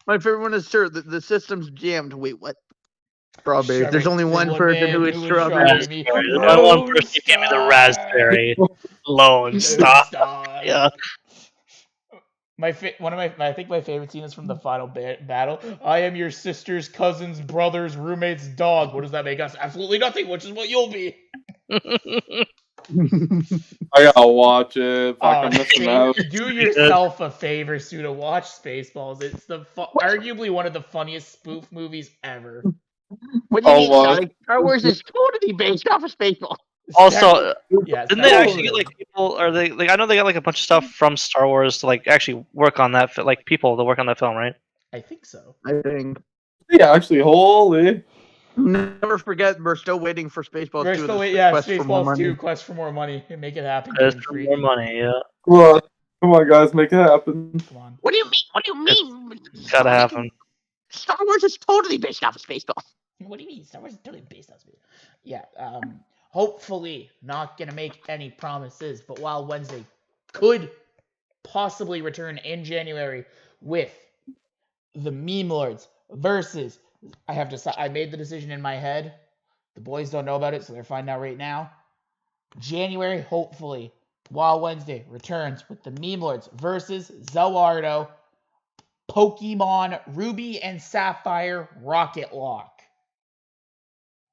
my favorite one is sir. The system's jammed. Wait, what? Strawberries. There's only one person who is strawberry. Me. Raspberry. There's only one Lone person who gave me the Star. raspberry. Lone Lone Star. Star. Yeah. I think my favorite scene is from the final battle. I am your sister's cousin's brother's roommate's dog. What does that make us? Absolutely nothing, which is what you'll be. I gotta watch it. Fuck, I'm missing out. Do yourself a favor, Suda. Watch Spaceballs. It's arguably one of the funniest spoof movies ever. What do you Oh, mean, wow. Sonic? Star Wars is totally based off of Spaceballs. Also, Yeah, didn't they actually get like people? Or they like? I know they got like a bunch of stuff from Star Wars to like actually work on that. Like people to work on that film, right? I think so. I think. Yeah, actually, holy. Never forget, we're still waiting for Spaceballs We're 2. still the waiting. Yeah, Quest for more Spaceballs money. 2, Quest for more money, and make it happen. There's Game for Freak. more money. Yeah, Come on, guys, make it happen. Come on. What do you mean? What do you mean? gotta happen. Star Wars is totally based off of Spaceballs. What do you mean? Star Wars is totally based on space. Yeah. Hopefully, not gonna make any promises, but Wild Wednesday could possibly return in January with the Memelords versus. I made the decision in my head. The boys don't know about it, so they're finding out right now. January, hopefully, Wild Wednesday returns with the Memelords versus Za Warudo, Pokemon Ruby and Sapphire Rocket Lock.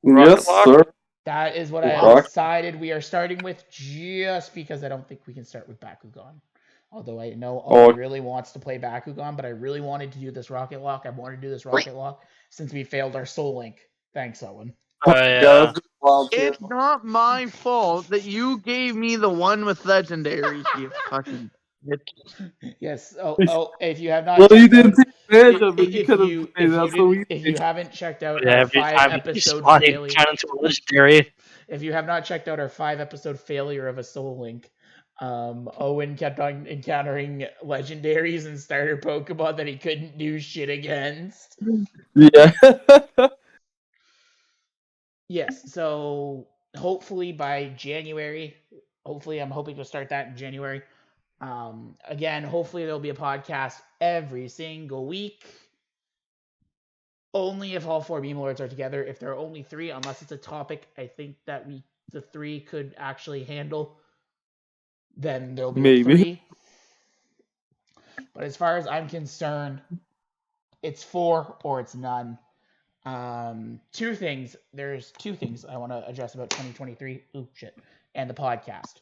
Yes, sir. That is what I have Rock. decided we are starting with, just because I don't think we can start with Bakugan. Although I know Oh. Owen really wants to play Bakugan, but I really wanted to do this Rocket Lock. I wanted to do this Rocket Lock since we failed our Soul Link. Thanks, Owen. Yeah. It's not my fault that you gave me the one with legendaries, you fucking bitch. Yes. If you have not, Well, you checked didn't out, take advantage of it. You if could have you made that so easy. if you haven't checked out Yeah, our every time you 5-episode spawn, you failure, turn into a legendary. if you have not checked out our 5-episode failure of a Soul Link, Owen kept on encountering legendaries and starter Pokemon that he couldn't do shit against. Yeah. Yes, so hopefully by January, I'm hoping to start that in January. Again, hopefully there'll be a podcast every single week. Only if all 4 Memelords are together. If there are only 3, unless it's a topic I think that the 3 could actually handle, then there'll be Maybe. 3. But as far as I'm concerned, it's 4 or it's none. There's two things I want to address about 2023. Ooh, shit. And the podcast.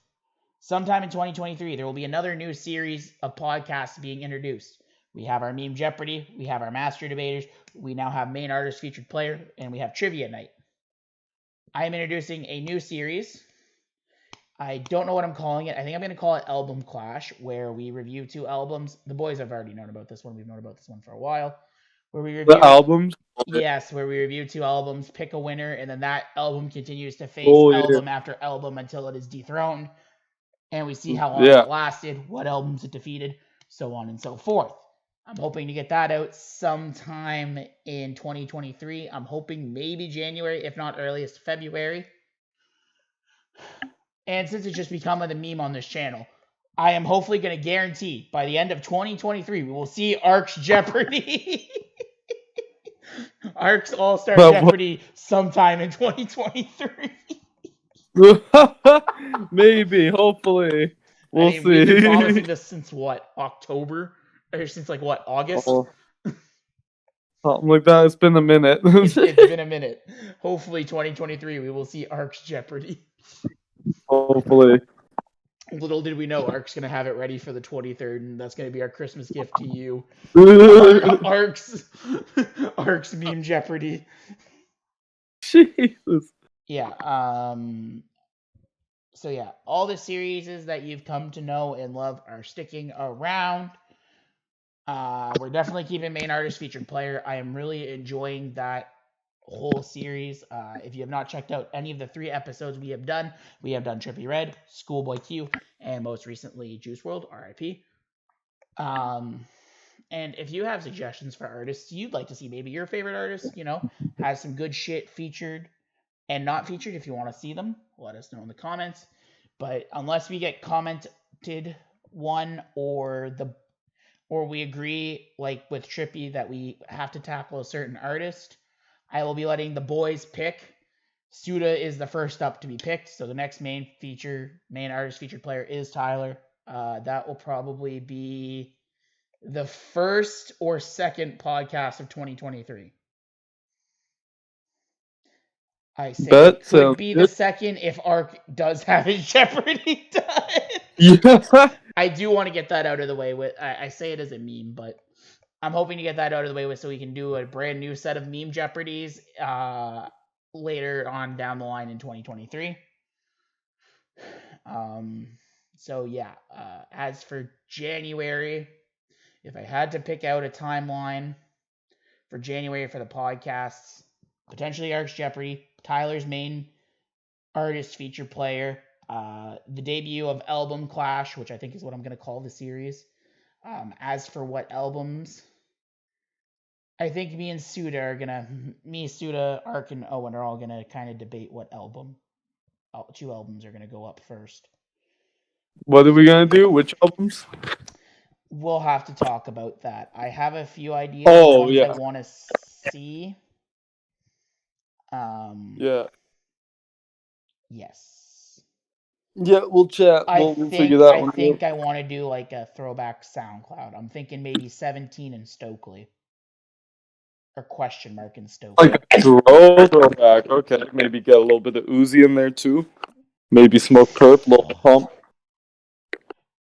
Sometime in 2023, there will be another new series of podcasts being introduced. We have our Meme Jeopardy, we have our Master Debaters, we now have Main Artist Featured Player, and we have Trivia Night. I am introducing a new series. I don't know what I'm calling it. I think I'm going to call it Album Clash, where we review 2 albums. The boys have already known about this one. We've known about this one for a while. Where we review The albums? Yes, where we review 2 albums, pick a winner, and then that album continues to face album after album until it is dethroned. And we see how long it lasted, what albums it defeated, so on and so forth. I'm hoping to get that out sometime in 2023. I'm hoping maybe January, if not earliest February. And since it's just become the meme on this channel, I am hopefully going to guarantee by the end of 2023 we will see Ark's Jeopardy. Ark's All-Star Jeopardy sometime in 2023. Maybe, hopefully. We'll see. We've been promising this since what? October? Or since like what? August? Something like that. It's been a minute. It's been a minute. Hopefully 2023 we will see Ark's Jeopardy. Hopefully. Little did we know Ark's gonna have it ready for the 23rd, and that's gonna be our Christmas gift to you. Ark's meme Jeopardy. Jesus. Yeah. So yeah, all the series that you've come to know and love are sticking around. We're definitely keeping main artist featured player. I am really enjoying that whole series. If you have not checked out any of the 3 episodes we have done Trippy Red, Schoolboy Q, and most recently Juice WRLD, RIP. And if you have suggestions for artists you'd like to see, maybe your favorite artist, has some good shit featured and not featured, if you want to see them, let us know in the comments. But unless we get commented one or we agree, like with Trippy, that we have to tackle a certain artist, I will be letting the boys pick. Suda is the first up to be picked, so the next main artist featured player is Tyler. That will probably be the first or second podcast of 2023. I say it could be the second if Ark does have his Jeopardy done. Yeah. I do want to get that out of the way with. I say it as a meme, but I'm hoping to get that out of the way with so we can do a brand new set of meme Jeopardies later on down the line in 2023. So yeah, as for January, if I had to pick out a timeline for January for the podcasts, potentially Ark's Jeopardy, Tyler's main artist feature player, the debut of Album Clash, which I think is what I'm going to call the series. As for what albums, I think me, Suda, Ark, and Owen are all going to kind of debate what album. 2 albums are going to go up first. What are we going to do? Which albums? We'll have to talk about that. I have a few ideas of ones I want to see. Yeah. Yes. Yeah, we'll chat. We'll figure that one out. I think I want to do like a throwback SoundCloud. I'm thinking maybe 17 and Stokely. Or question mark in Stokely. Like a throwback. Okay, maybe get a little bit of Uzi in there too. Maybe Smoke Perp, Lil Pump.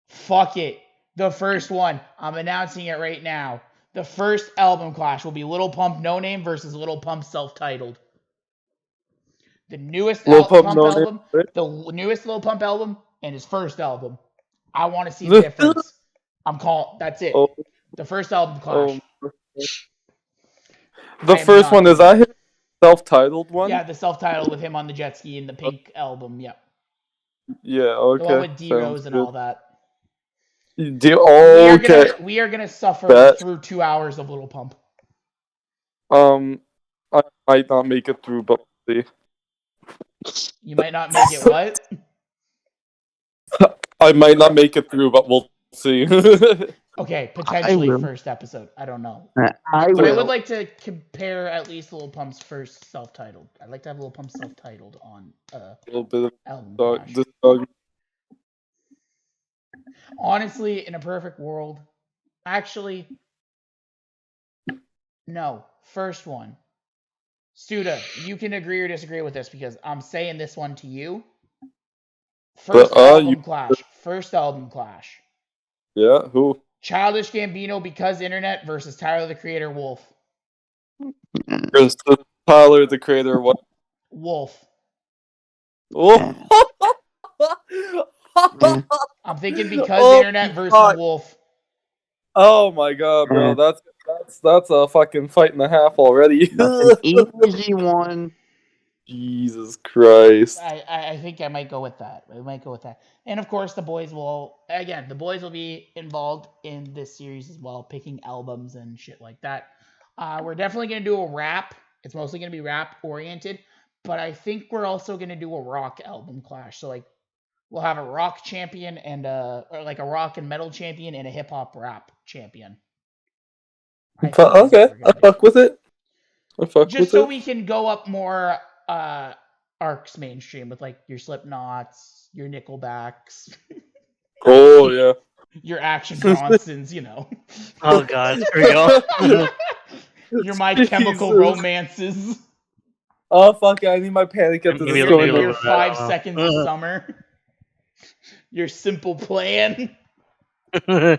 Fuck it. The first one. I'm announcing it right now. The first album clash will be Lil Pump No Name versus Lil Pump Self-Titled. The newest Lil Pump album, the newest Lil Pump album, and his first album. I want to see the difference. That's it. The first album clash. The first one, is that his self-titled one? Yeah, the self-titled with him on the jet ski and the Pink album, yeah. Yeah, okay. The one with D-Rose and all that. We are gonna suffer through 2 hours of Lil Pump. I might not make it through, but we'll see. You might not make it what? I might not make it through, but we'll see. Okay, potentially first episode. I don't know. I would like to compare at least Lil Pump's first self-titled. I'd like to have Lil Pump self-titled on a little bit of album. Honestly, in a perfect world, actually, no. First one. Suda, you can agree or disagree with this because I'm saying this one to you. First album clash. Yeah, who? Childish Gambino because Internet versus Tyler the Creator Wolf. Tyler the Creator what? Wolf. Oh. I'm thinking because Internet versus Wolf. Oh my god, bro. That's a fucking fight and a half already. That's an easy one. Jesus Christ. I think I might go with that. I might go with that. And of course, the boys will be involved in this series as well, picking albums and shit like that. We're definitely gonna do a rap. It's mostly gonna be rap oriented, but I think we're also gonna do a rock album clash. So like, we'll have a rock champion and or like a rock and metal champion and a hip hop rap champion. I think is what Okay, we're I gonna do. fuck with it. I fuck Just with so it. we can go up more arcs mainstream with like your Slipknots, your Nickelbacks, Oh yeah. your Action Bronsons, you know. Oh God, here we go. Your My Chemical Jesus. Romances. Oh fuck! I need my panic at this Maybe is a going little Your to. bit of that, I 5 don't Seconds of know. Summer. Your Simple Plan. Your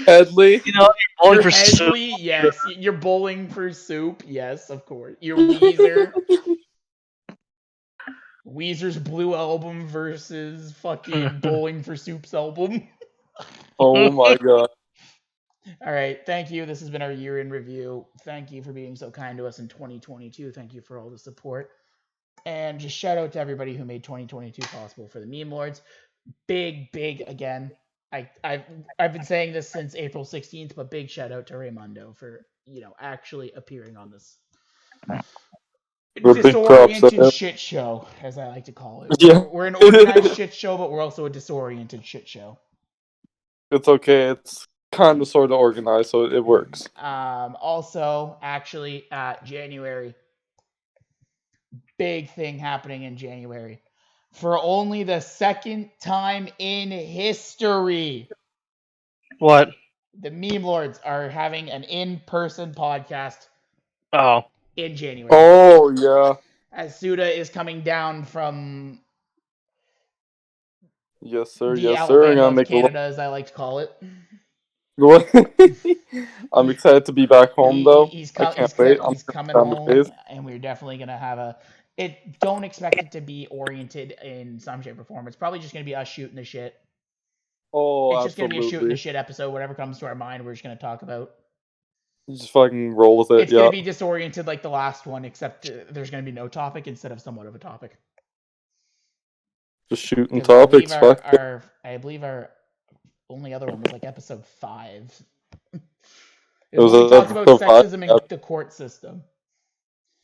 Headley. You know, you're bowling Your for soup. Headley, yes. Your Bowling for Soup, yes, of course. Your Weezer. Weezer's Blue Album versus fucking Bowling for Soup's album. Oh my god. All right, thank you. This has been our year in review. Thank you for being so kind to us in 2022. Thank you for all the support. And just shout out to everybody who made 2022 possible for the Memelords. Big again. I've been saying this since April 16th, but big shout out to Raymundo for, actually appearing on this We're big props to disoriented him. shit show, as I like to call it. Yeah. We're an organized shit show, but we're also a disoriented shit show. It's okay. It's kind of sort of organized, so it works. Also, actually, January, big thing happening in January. For only the second time in history, What? the Meme Lords are having an in-person podcast Oh, in January. Oh yeah. As Suda is coming down from Yes sir. the Yes sir. I'm Alabama gonna of make a Canada, as I like to call it. look. I'm excited to be back home though. He's I can't wait. I'm coming down the home, face. and we're definitely gonna have a. Don't expect it to be oriented in some shape or form. It's probably just gonna be us shooting the shit. Oh, It's just gonna be a shooting the absolutely. shit episode. Whatever comes to our mind, we're just gonna talk about. Just fucking roll with it. It's Yeah. gonna be disoriented like the last one, except there's gonna be no topic instead of somewhat of a topic. Just shooting Because I believe topics. Fuck. our only other one was like episode 5. It was We talked about episode 5. sexism Yeah. in the court system.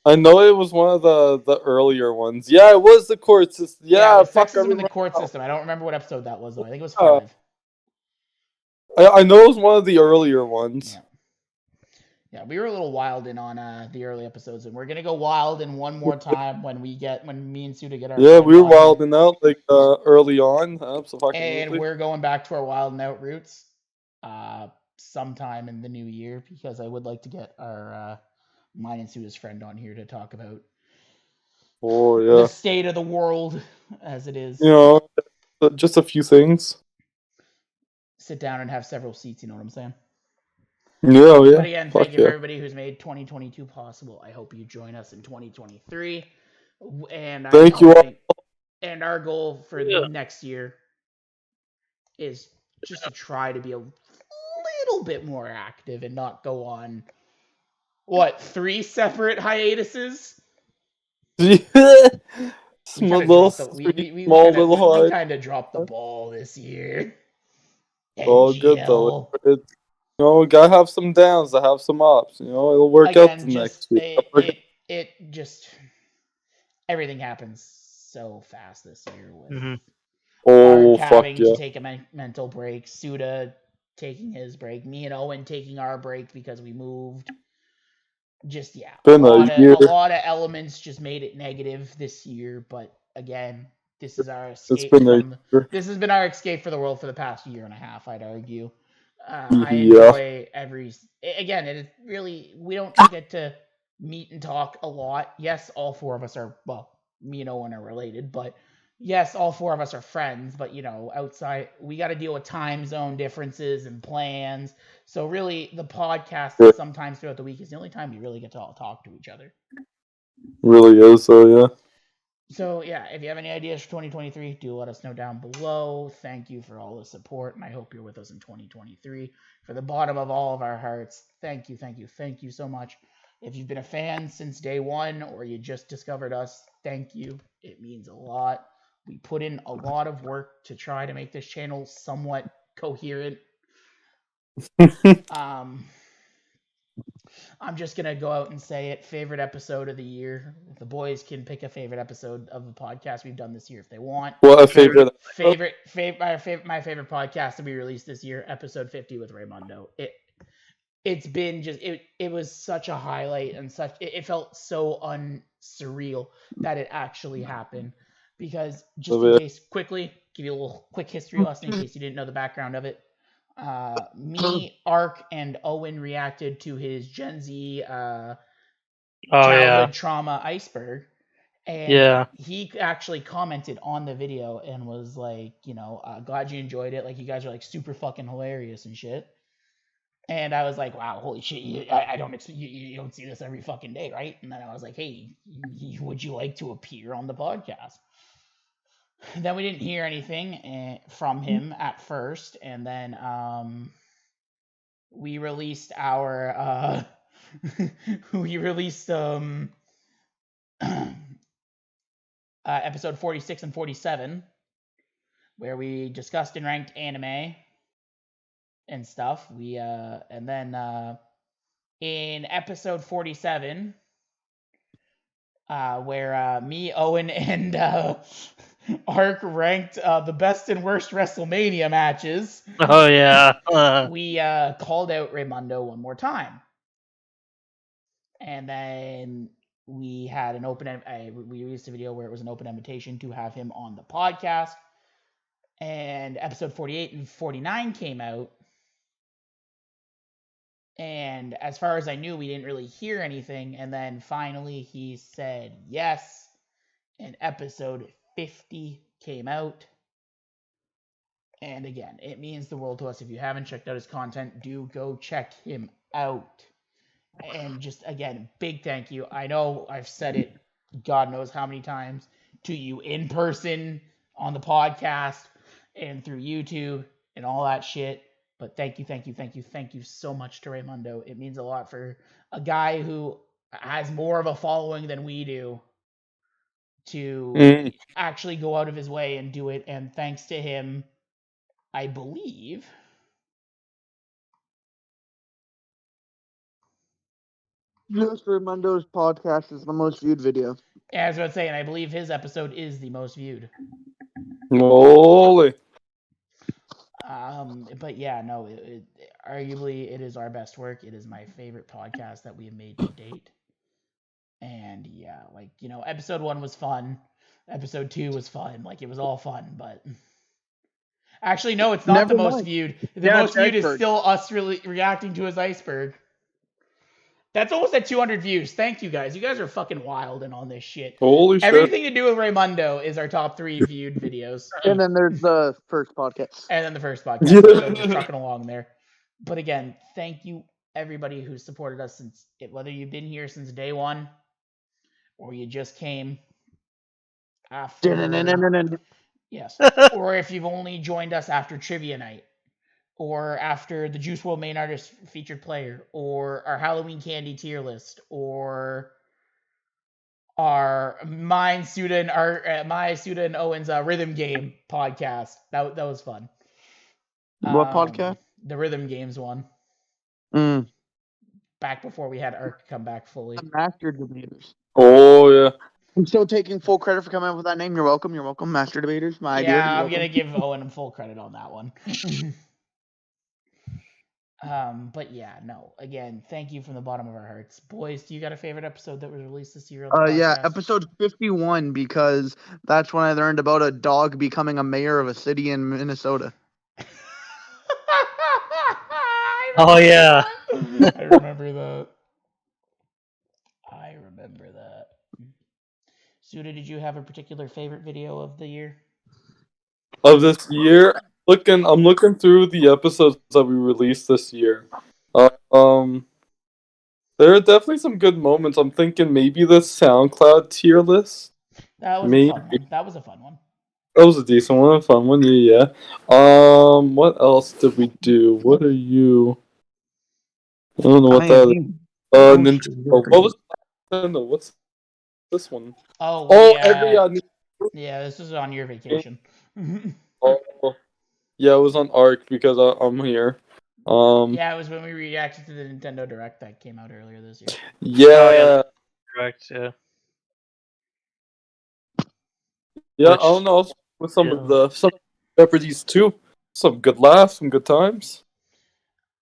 I know it was one of the earlier ones. Yeah, it was the court system. Yeah, it Yeah, was fuck. I sexism in the remember. court system. I don't remember what episode that was though. I think it was Uh, 5. I know it was one of the earlier ones. Yeah. Yeah, we were a little wild in on the early episodes, and we're gonna go wild in one more time when me and Suda get our Yeah, friends we were on here. wilding out like early on. Absolutely. And we're going back to our wild and out roots sometime in the new year, because I would like to get our mine and Suda's friend on here to talk about Oh the yeah. state of the world as it is. You know, just a few things. Sit down and have several seats, you know what I'm saying? Yeah, yeah. But again, Fuck thank you yeah. for everybody who's made 2022 possible. I hope you join us in 2023. And Thank you all. And our goal for Yeah. next year is just to try to be a little bit more active and not go on 3 separate hiatuses. Small little We kind of dropped the ball this year. All good though. NGL. We gotta have some downs to have some ups. It'll work out the next week. It just everything happens so fast this year with Oh Mark fuck having yeah. to take a mental break, Suda taking his break, me and Owen taking our break because we moved. Just Been a year. a lot of elements just made it negative this year, but again, this is our escape this has been our escape for the world for the past year and a half, I'd argue. I enjoy again, it is really, we don't get to meet and talk a lot. Yes, all 4 of us are, well, me and Owen are related, but yes, all 4 of us are friends, but outside we got to deal with time zone differences and plans. So really, the podcast sometimes throughout the week is the only time you really get to all talk to each other. Really is, so yeah. So yeah, if you have any ideas for 2023, do let us know down below. Thank you for all the support, and I hope you're with us in 2023. For the bottom of all of our hearts, thank you so much If you've been a fan since day one or you just discovered us, thank you. It means a lot. We put in a lot of work to try to make this channel somewhat coherent. I'm just gonna go out and say it. Favorite episode of the year. The boys can pick a favorite episode of the podcast we've done this year if they want. What a favorite. My favorite podcast to be released this year, episode 50 with Raymundo. It's been just it was such a highlight and it felt so unsurreal that it actually happened. Because just in case, quickly give you a little quick history lesson in case you didn't know the background of it. Me, Ark, and Owen reacted to his Gen Z childhood trauma iceberg, and he actually commented on the video and was like, glad you enjoyed it. Like, you guys are like super fucking hilarious and shit. And I was like, wow, holy shit! I don't you don't see this every fucking day, right? And then I was like, hey, would you like to appear on the podcast? Then we didn't hear anything from him at first, and then we released our episode 46 and 47, where we discussed and ranked anime and stuff. And then in episode 47, where me, Owen, and Ark ranked the best and worst WrestleMania matches. Oh yeah. We called out Raymundo one more time, and then we had an we released a video where it was an open invitation to have him on the podcast. And episode 48 and 49 came out. And as far as I knew, we didn't really hear anything. And then finally he said yes. And episode 50 came out. And again, it means the world to us. If you haven't checked out his content, do go check him out. And just, again, big thank you. I know I've said it God knows how many times to you in person, on the podcast, and through YouTube, and all that shit. But thank you so much to Raymundo. It means a lot for a guy who has more of a following than we do to actually go out of his way and do it. And thanks to him, I believe... Just Raymundo's podcast is the most viewed video. Yeah, I was about to say, and I believe his episode is the most viewed. Holy. But yeah, no, arguably it is our best work. It is my favorite podcast that we have made to date. And yeah, like, episode 1 was fun. Episode 2 was fun. Like, it was all fun, but... Actually, no, it's not the most viewed. The most viewed is still us really reacting to his iceberg. That's almost at 200 views. Thank you, guys. You guys are fucking wild and on this shit. Holy shit. Everything to do with Raymundo is our top 3 viewed videos. And then there's the first podcast. So just trucking along there. But again, thank you, everybody who's supported us whether you've been here since day one or you just came after. Yes. Or if you've only joined us after Trivia Night, or after the Juice WRLD main artist featured player, or our Halloween candy tier list, or our Suda and Owen's Rhythm Game podcast. That was fun. What podcast? The Rhythm Games one. Back before we had Ark come back fully. The Master Debaters. Oh yeah. I'm still taking full credit for coming up with that name. You're welcome, Master Debaters. My idea. Yeah, I'm gonna give Owen full credit on that one. But yeah, no. Again, thank you from the bottom of our hearts, boys. Do you got a favorite episode that was released this year? Yeah, episode 51, because that's when I learned about a dog becoming a mayor of a city in Minnesota. Oh yeah. I remember that. Suda, did you have a particular favorite video of the year? Of this year, I'm looking through the episodes that we released this year. There are definitely some good moments. I'm thinking maybe the SoundCloud tier list. That was a fun one. That was a fun one. That was a decent one, a fun one, yeah. What else did we do? What are you? I don't know what that is. Nintendo. What was Nintendo? What's this one? Oh, Oh, we every yeah, this was on your vacation. oh, yeah, it was on Arc because I'm here. Yeah, it was when we reacted to the Nintendo Direct that came out earlier this year. Yeah, Correct. Yeah. yeah. I Which don't know. With some yeah. of the Jeopardies too. Some good laughs, some good times.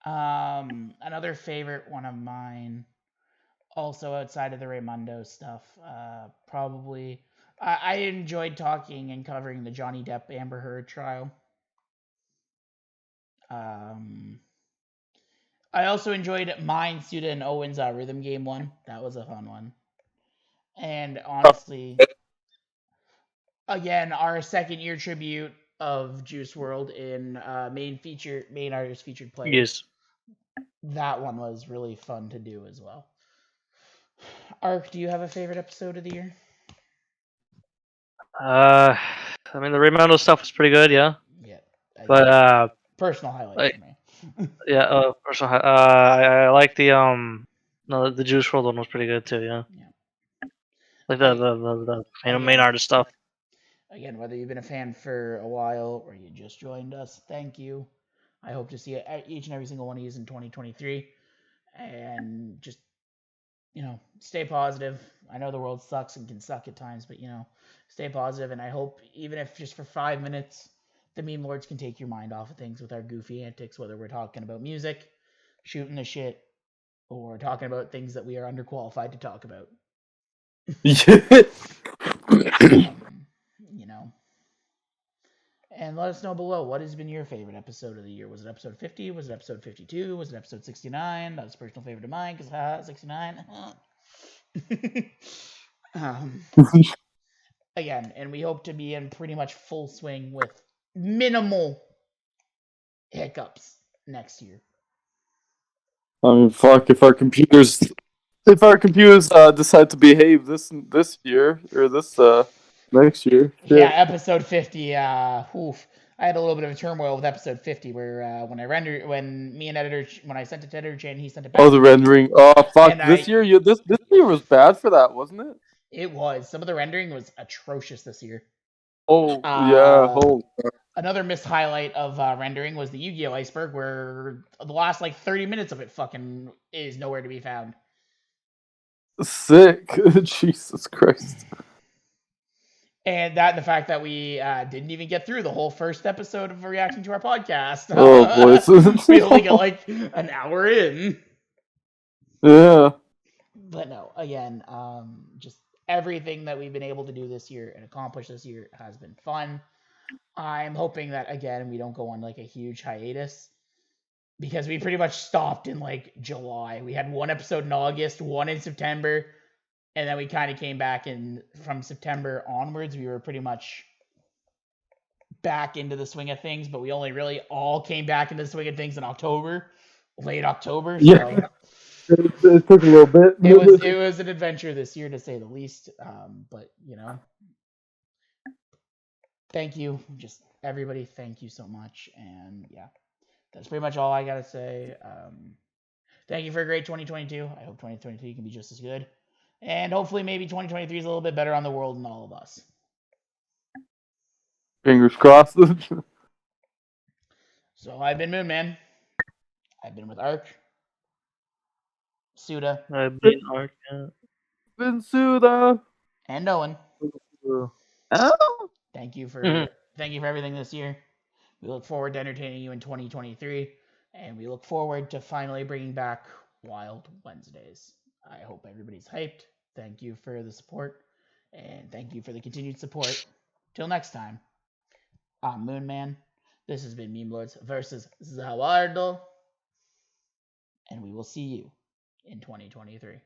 Another favorite one of mine, also outside of the Raymundo stuff, probably I enjoyed talking and covering the Johnny Depp Amber Heard trial. I also enjoyed mine, Suda, and Owen's rhythm game one. That was a fun one. And honestly, again, our second year tribute of Juice World in main artist featured player. Yes. That one was really fun to do as well. Ark, do you have a favorite episode of the year? I mean the Raimondo stuff was pretty good, yeah. Yeah, But personal highlight like, for me. yeah. Personal, I like the no, the Juice WRLD one was pretty good too, yeah. Yeah. Like I- the main again, artist stuff. Again, whether you've been a fan for a while or you just joined us, thank you. I hope to see each and every single one of you in 2023. And just, stay positive. I know the world sucks and can suck at times, but, stay positive. And I hope, even if just for 5 minutes, the Memelords can take your mind off of things with our goofy antics, whether we're talking about music, shooting the shit, or talking about things that we are underqualified to talk about. You know. And let us know below, what has been your favorite episode of the year? Was it episode 50? Was it episode 52? Was it episode 69? That was a personal favorite of mine because 69. Again, and we hope to be in pretty much full swing with minimal hiccups next year. I mean, fuck, if our computers decide to behave this year or this next year, Yeah, shit. episode 50. Oof. I had a little bit of a turmoil with episode 50 where when I sent it to editor Jane, he sent it back. Oh, the rendering. Oh, fuck. And This year was bad for that, wasn't it? It was. Some of the rendering was atrocious this year. Oh, yeah. Another missed highlight of rendering was the Yu-Gi-Oh! Iceberg, where the last 30 minutes of it fucking is nowhere to be found. Sick. Jesus Christ. And the fact that we didn't even get through the whole first episode of reacting to our podcast. Oh, boys. We only got an hour in. Yeah. But no, again, just everything that we've been able to do this year and accomplish this year has been fun. I'm hoping that, again, we don't go on a huge hiatus, because we pretty much stopped in July. We had one episode in August, one in September, and then we kind of came back from September onwards. We were pretty much back into the swing of things, but we only really all came back into the swing of things in October, late October. So Yeah. It took a little bit. it was an adventure this year, to say the least. But thank you, just everybody. Thank you so much, and yeah, that's pretty much all I gotta say. Thank you for a great 2022. I hope 2023 can be just as good. And hopefully maybe 2023 is a little bit better on the world and all of us. Fingers crossed. So I've been Moon Man. I've been with Ark, Suda, I've been Arc, yeah. Vinsuda. and Owen. Oh. Thank you for everything this year. We look forward to entertaining you in 2023, and we look forward to finally bringing back Wild Wednesdays. I hope everybody's hyped. Thank you for the support, and thank you for the continued support. Till next time, I'm Moon Man. This has been Memelords Vs Za Warudo, and we will see you in 2023.